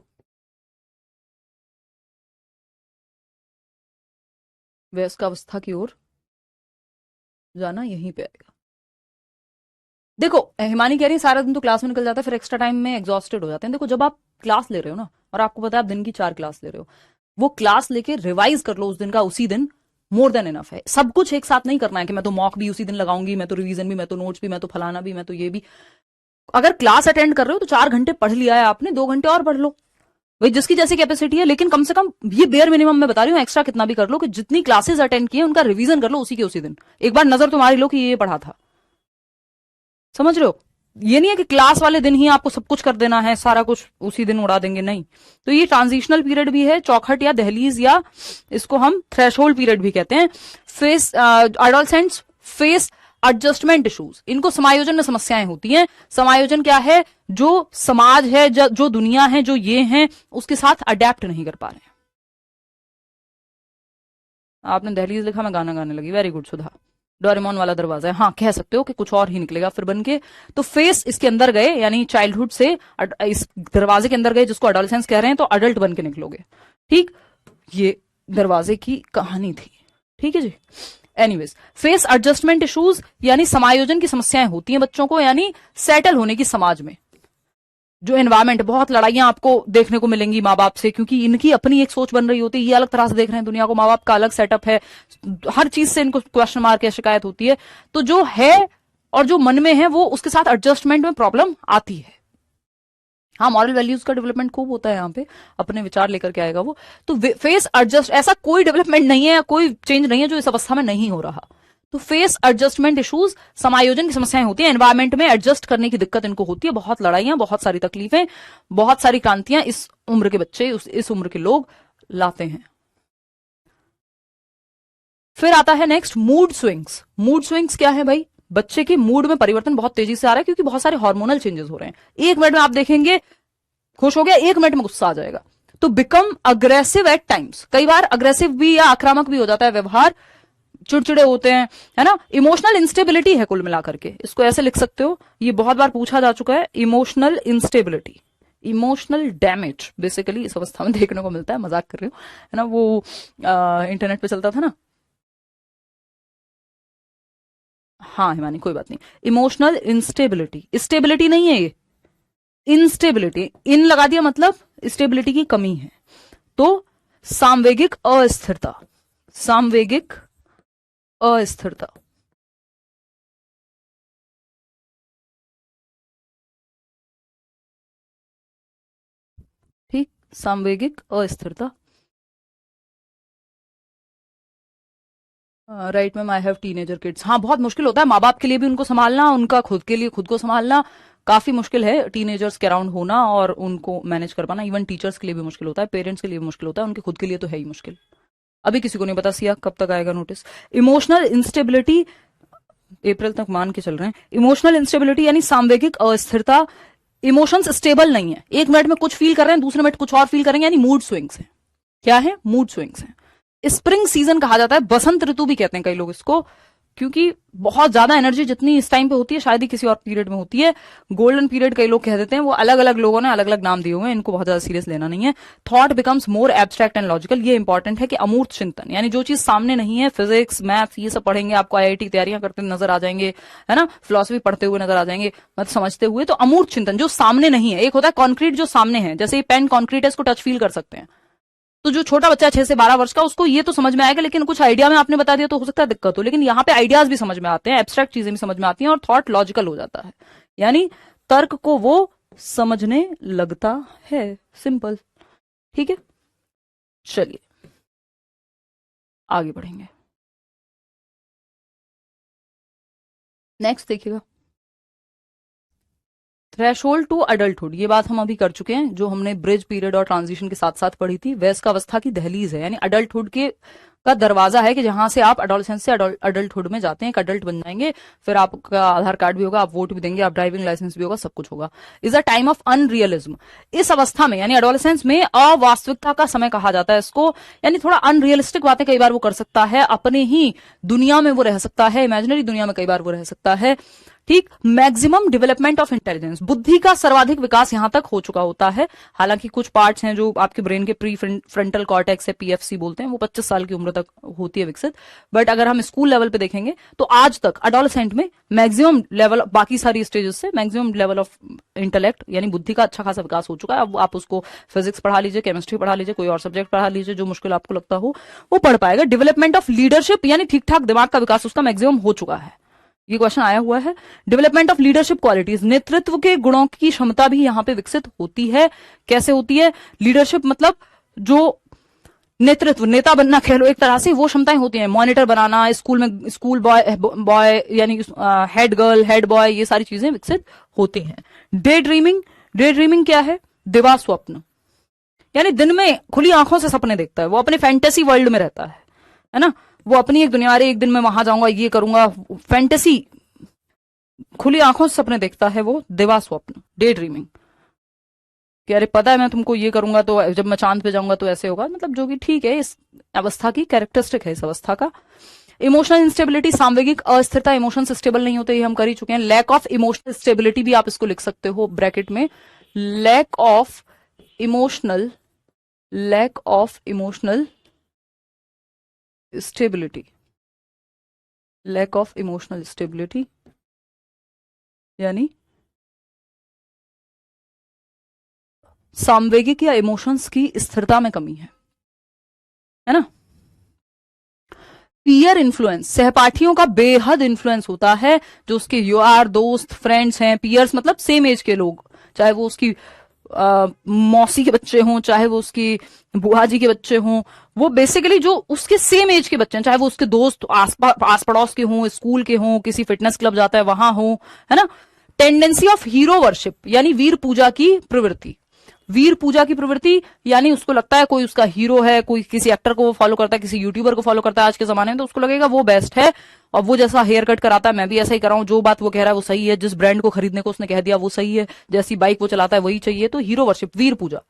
वयस्कावस्था की ओर जाना, यहीं पे आएगा। देखो हिमानी कह रही है सारा दिन तो क्लास में निकल जाता है, फिर एक्स्ट्रा टाइम में एग्जॉस्टेड हो जाते हैं। देखो जब आप क्लास ले रहे हो ना, और आपको पता है आप दिन की 4 क्लास ले रहे हो, वो क्लास लेके रिवाइज कर लो उस दिन का उसी दिन, मोर देन इनफ है। सब कुछ एक साथ नहीं करना है कि मैं तो मॉक भी उसी दिन लगाऊंगी, मैं तो रिवीजन भी, मैं तो नोट्स भी, मैं तो फलाना भी, मैं तो ये भी। अगर क्लास अटेंड कर रहे हो तो 4 घंटे पढ़ लिया है आपने, 2 घंटे और पढ़ लो, भाई जिसकी जैसी कैपेसिटी है, लेकिन कम से कम ये बेयर मिनिमम मैं बता रही हूँ, एक्स्ट्रा कितना भी कर लो कि जितनी क्लासेस अटेंड किए उनका रिवीजन कर लो उसी के उसी दिन, एक बार नजर तो मार लो कि ये पढ़ा था। समझ रहे हो, ये नहीं है कि क्लास वाले दिन ही आपको सब कुछ कर देना है, सारा कुछ उसी दिन उड़ा देंगे, नहीं। तो ये ट्रांजिशनल पीरियड भी है, चौखट या दहलीज, या इसको हम थ्रेशोल्ड पीरियड भी कहते हैं। Face adolescents face adjustment issues, इनको समायोजन में समस्याएं होती हैं। समायोजन क्या है, जो समाज है, जो दुनिया है, जो ये है, उसके साथ अडेप्ट नहीं कर पा रहे हैं। आपने दहलीज लिखा, मैं गाना गाने लगी, वेरी गुड सुधा। डोरेमोन वाला दरवाजा है, हाँ कह सकते हो कि कुछ और ही निकलेगा फिर बन के। तो फेस इसके अंदर गए, यानी चाइल्डहुड से इस दरवाजे के अंदर गए जिसको अडोलसेंस कह रहे हैं, तो अडल्ट बन के निकलोगे, ठीक। ये दरवाजे की कहानी थी, ठीक है जी। एनीवेज, फेस एडजस्टमेंट इश्यूज यानी समायोजन की समस्याएं होती हैं बच्चों को, यानी सेटल होने की समाज में। जो एनवायरमेंट, बहुत लड़ाइयां आपको देखने को मिलेंगी माँ बाप से, क्योंकि इनकी अपनी एक सोच बन रही होती है, ये अलग तरह से देख रहे हैं दुनिया को, माँ बाप का अलग सेटअप है, हर चीज से इनको क्वेश्चन मार्क या शिकायत होती है। तो जो है और जो मन में है वो उसके साथ एडजस्टमेंट में प्रॉब्लम आती है। हाँ, मॉरल वैल्यूज का डेवलपमेंट खूब होता है यहाँ पे, अपने विचार लेकर के आएगा वो। तो फेस एडजस्ट, ऐसा कोई डेवलपमेंट नहीं है या कोई चेंज नहीं है जो इस अवस्था में नहीं हो रहा। तो फेस एडजस्टमेंट इश्यूज, समायोजन की समस्याएं होती हैं, एनवायरमेंट में एडजस्ट करने की दिक्कत इनको होती है, बहुत लड़ाइयां, बहुत सारी तकलीफें, बहुत सारी क्रांतियां इस उम्र के बच्चे, इस उम्र के लोग लाते हैं। फिर आता है next mood swings. Mood swings क्या है भाई, बच्चे के मूड में परिवर्तन बहुत तेजी से आ रहा है, क्योंकि बहुत सारे हार्मोनल चेंजेस हो रहे हैं। 1 मिनट में आप देखेंगे खुश हो गया, 1 मिनट में गुस्सा आ जाएगा। तो बिकम अग्रेसिव एट टाइम्स, कई बार अग्रेसिव भी या आक्रामक भी हो जाता है व्यवहार, चिड़चिड़े होते हैं, है ना। इमोशनल इंस्टेबिलिटी है कुल मिलाकर के, इसको ऐसे लिख सकते हो, ये बहुत बार पूछा जा चुका है। Emotional instability, emotional damage basically इस अवस्था में देखने को मिलता है। मजाक कर रही हूँ, है ना, वो इंटरनेट पे चलता था ना। हाँ हिमानी कोई बात नहीं। इमोशनल इंस्टेबिलिटी, स्टेबिलिटी नहीं है ये, इंस्टेबिलिटी, इन लगा दिया मतलब स्टेबिलिटी की कमी है। तो सामवेगिक अस्थिरता, सामवेगिक अस्थिरता, ठीक, सामवेगिक अस्थिरता। Right ma'am, I have teenager kids. हाँ बहुत मुश्किल होता है माँ बाप के लिए भी उनको संभालना, उनका खुद के लिए खुद को संभालना काफी मुश्किल है, टीनेजर्स के अराउंड होना और उनको मैनेज कर पाना। इवन टीचर्स के लिए भी मुश्किल होता है, पेरेंट्स के लिए भी मुश्किल होता है, उनके खुद के लिए तो है ही मुश्किल। अभी किसी को नहीं पता सिया कब तक आएगा नोटिस। इमोशनल इंस्टेबिलिटी अप्रैल तक मान के चल रहे हैं। इमोशनल इंस्टेबिलिटी यानी सामवेगिक अस्थिरता, इमोशंस स्टेबल नहीं है, 1 मिनट में कुछ फील कर रहे हैं, दूसरे मिनट कुछ और फील करेंगे, यानी मूड स्विंग्स है। क्या है, मूड स्विंग्स है। स्प्रिंग सीजन कहा जाता है, बसंत ऋतु भी कहते हैं कई लोग इसको, क्योंकि बहुत ज्यादा एनर्जी जितनी इस टाइम पे होती है शायद ही किसी और पीरियड में होती है। गोल्डन पीरियड कई लोग कह देते हैं, वो अलग अलग लोगों ने अलग अलग नाम दिए हुए हैं, इनको बहुत ज्यादा सीरियस लेना नहीं है। Thought becomes more abstract and logical, ये इंपॉर्टेंट है कि अमूर्त चिंतन, यानी जो चीज सामने नहीं है, फिजिक्स मैथ्स ये सब पढ़ेंगे, आपको आईआईटी तैयारियां करते नजर आ जाएंगे, है ना, फिलोसफी पढ़ते हुए नजर आ जाएंगे, मतलब समझते हुए। तो अमूर्त चिंतन जो सामने नहीं है, एक होता है कॉन्क्रीट जो सामने है, जैसे पेन कॉन्क्रीट है, इसको टच फील कर सकते हैं। तो जो छोटा बच्चा 6 से 12 वर्ष का, उसको ये तो समझ में आएगा, लेकिन कुछ आइडिया में आपने बता दिया तो हो सकता है दिक्कत हो। लेकिन यहाँ पे आइडियाज भी समझ में आते हैं, एब्स्ट्रैक्ट चीजें भी समझ में आती हैं, और थॉट लॉजिकल हो जाता है, यानी तर्क को वो समझने लगता है। सिंपल, ठीक है। चलिए आगे बढ़ेंगे। नेक्स्ट देखिएगा, थ्रेशोल्ड टू अडल्टहुड। ये बात हम अभी कर चुके हैं, जो हमने ब्रिज पीरियड और ट्रांजिशन के साथ साथ पढ़ी थी। वयस्क अवस्था की दहलीज है, यानी अडल्टहुड के का दरवाजा है कि जहां से आप अडोलसेंस से अडल्टहुड में जाते हैं, एक अडल्ट बन जाएंगे, फिर आपका आधार कार्ड भी होगा, आप वोट भी देंगे, आप ड्राइविंग लाइसेंस भी होगा, सब कुछ होगा। Is a time of unrealism. इस अवस्था में यानी अडोलसेंस में अवास्तविकता का समय कहा जाता है इसको, यानी थोड़ा अनरियलिस्टिक बातें कई बार वो कर सकता है, अपने ही दुनिया में वो रह सकता है, इमेजिनरी दुनिया में कई बार वो रह सकता है, ठीक। मैक्सिमम डेवलपमेंट ऑफ इंटेलिजेंस, बुद्धि का सर्वाधिक विकास यहां तक हो चुका होता है। हालांकि कुछ पार्ट्स हैं जो आपके ब्रेन के प्री फ्रंटल कॉर्टेक्स है, पीएफसी बोलते हैं, वो 25 साल की उम्र तक होती है विकसित। बट अगर हम स्कूल लेवल पे देखेंगे तो आज तक अडोलसेंट में मैक्सिमम लेवल, बाकी सारी स्टेजेस से मैक्सिमम लेवल ऑफ इंटेलेक्ट यानी बुद्धि का अच्छा खासा विकास हो चुका है। अब आप उसको फिजिक्स पढ़ा लीजिए, केमिस्ट्री पढ़ा लीजिए, कोई और सब्जेक्ट पढ़ा लीजिए, जो मुश्किल आपको लगता हो वो पढ़ पाएगा। डेवलपमेंट ऑफ लीडरशिप यानी ठीक ठाक दिमाग का विकास उसका मैक्सिमम हो चुका है। ये क्वेश्चन आया हुआ है। डेवलपमेंट ऑफ लीडरशिप क्वालिटीज, नेतृत्व के गुणों की क्षमता भी यहां पे विकसित होती है। कैसे होती है? लीडरशिप मतलब जो नेतृत्व, नेता बनना कह लो एक तरह से, वो क्षमताएं होती हैं। मॉनिटर बनाना, स्कूल में स्कूल बॉय यानी हेड गर्ल, हेड बॉय, ये सारी चीजें विकसित होती हैं। डे ड्रीमिंग, डे ड्रीमिंग क्या है? दिवा स्वप्न, यानी दिन में खुली आंखों से सपने देखता है, वो अपने फैंटेसी वर्ल्ड में रहता है ना, वो अपनी एक दुनिया, एक दिन में वहां जाऊंगा, ये करूंगा, फैंटेसी, खुली आंखों से सपने देखता है वो, दिवा स्वप्न, डे ड्रीमिंग। कि अरे पता है मैं तुमको ये करूंगा तो जब मैं चांद पे जाऊंगा तो ऐसे होगा, मतलब जो भी ठीक है, इस अवस्था की कैरेक्टरिस्टिक है इस अवस्था का। इमोशनल इंस्टेबिलिटी, सामवेगिक अस्थिरता, इमोशंस स्टेबल नहीं होते, ये हम कर ही चुके हैं। लैक ऑफ इमोशनल स्टेबिलिटी भी आप इसको लिख सकते हो ब्रैकेट में, lack of emotional stability, lack of emotional stability यानी सामवेगिक या इमोशंस की स्थिरता में कमी है ना। पीयर इन्फ्लुएंस, सहपाठियों का बेहद इन्फ्लुएंस होता है, जो उसके यार दोस्त फ्रेंड्स हैं। पीयर्स मतलब सेम एज के लोग, चाहे वो उसकी मौसी के बच्चे हों, चाहे वो उसकी बुआ जी के बच्चे हों, वो बेसिकली जो उसके सेम एज के बच्चे हैं, चाहे वो उसके दोस्त आस पड़ोस के हों, स्कूल के हों, किसी फिटनेस क्लब जाता है वहां हो, है ना। टेंडेंसी ऑफ हीरो वर्शिप यानी वीर पूजा की प्रवृत्ति, वीर पूजा की प्रवृत्ति यानी उसको लगता है कोई उसका हीरो है, कोई किसी एक्टर को वो फॉलो करता है, किसी यूट्यूबर को फॉलो करता है आज के जमाने में, तो उसको लगेगा वो बेस्ट है, और वो जैसा हेयर कट कराता है मैं भी ऐसा ही कराऊं, जो बात वो कह रहा है वो सही है, जिस ब्रांड को खरीदने को उसने कह दिया वो सही है, जैसी बाइक वो चलाता है वही चाहिए, तो हीरो वर्शिप, वीर पूजा।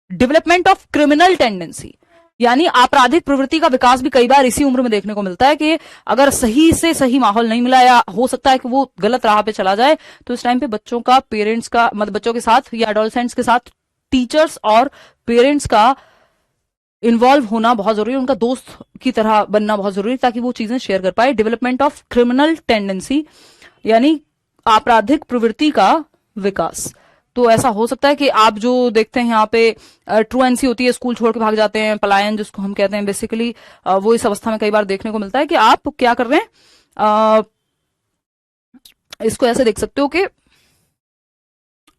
डेवलपमेंट ऑफ क्रिमिनल टेंडेंसी यानी आपराधिक प्रवृत्ति का विकास भी कई बार इसी उम्र में देखने को मिलता है, कि अगर सही से सही माहौल नहीं मिला या हो सकता है कि वो गलत राह पे चला जाए, तो इस टाइम पे बच्चों का, पेरेंट्स का, मतलब बच्चों के साथ या एडोलसेंट्स के साथ टीचर्स और पेरेंट्स का इन्वॉल्व होना बहुत जरूरी है, उनका दोस्त की तरह बनना बहुत जरूरी है, ताकि वो चीजें शेयर कर पाए। डेवलपमेंट ऑफ क्रिमिनल टेंडेंसी यानी आपराधिक प्रवृत्ति का विकास। तो ऐसा हो सकता है कि आप जो देखते हैं यहाँ पे ट्रुएंसी होती है, स्कूल छोड़ के भाग जाते हैं, पलायन जिसको हम कहते हैं, बेसिकली वो इस अवस्था में कई बार देखने को मिलता है कि आप क्या कर रहे हैं, इसको ऐसे देख सकते हो कि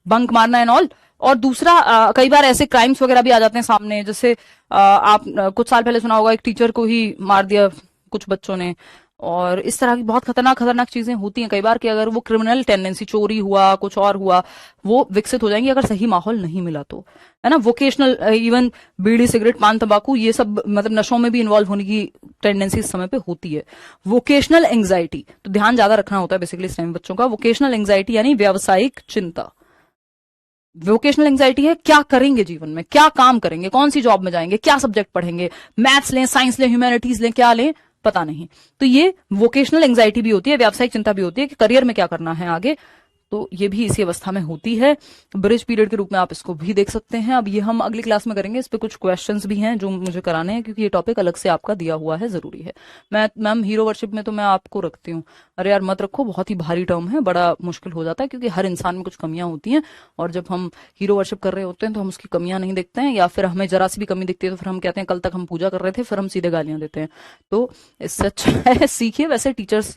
बंक मारना एंड ऑल। और दूसरा कई बार ऐसे क्राइम्स वगैरह भी आ जाते हैं सामने, जैसे आप कुछ साल पहले सुना होगा एक टीचर को ही मार दिया कुछ बच्चों ने, और इस तरह की बहुत खतरनाक चीजें होती हैं कई बार, कि अगर वो क्रिमिनल टेंडेंसी, चोरी हुआ, कुछ और हुआ, वो विकसित हो जाएंगी अगर सही माहौल नहीं मिला तो, है ना। वोकेशनल, इवन बीड़ी, सिगरेट, पान, तंबाकू, ये सब मतलब नशों में भी इन्वॉल्व होने की टेंडेंसी इस समय पे होती है। वोकेशनल एंग्जाइटी, तो ध्यान ज्यादा रखना होता है बेसिकली इस टाइम बच्चों का। वोकेशनल एंग्जाइटी यानी व्यावसायिक चिंता। वोकेशनल एंग्जाइटी है क्या करेंगे जीवन में, क्या काम करेंगे, कौन सी जॉब में जाएंगे, क्या सब्जेक्ट पढ़ेंगे, मैथ्स लें, साइंस लें, ह्यूमैनिटीज लें, क्या लें, पता नहीं। तो ये वोकेशनल एंजाइटी भी होती है, व्यावसायिक चिंता भी होती है कि करियर में क्या करना है आगे। तो ये भी इसी अवस्था में होती है। ब्रिज पीरियड के रूप में आप इसको भी देख सकते हैं। अब ये हम अगली क्लास में करेंगे। इस पे कुछ क्वेश्चंस भी हैं जो मुझे कराने हैं, क्योंकि ये टॉपिक अलग से आपका दिया हुआ है, जरूरी है। मैम हीरो वर्शिप में तो मैं आपको रखती हूँ। अरे यार मत रखो, बहुत ही भारी टर्म है, बड़ा मुश्किल हो जाता है, क्योंकि हर इंसान में कुछ कमियां होती हैं। और जब हम हीरो वर्शिप कर रहे होते हैं तो हम उसकी कमियां नहीं देखते हैं, या फिर हमें जरा सी भी कमी दिखती है तो फिर हम कहते हैं कल तक हम पूजा कर रहे थे, फिर हम सीधे गालियां देते हैं। तो इससे अच्छा है सीखिए। वैसे टीचर्स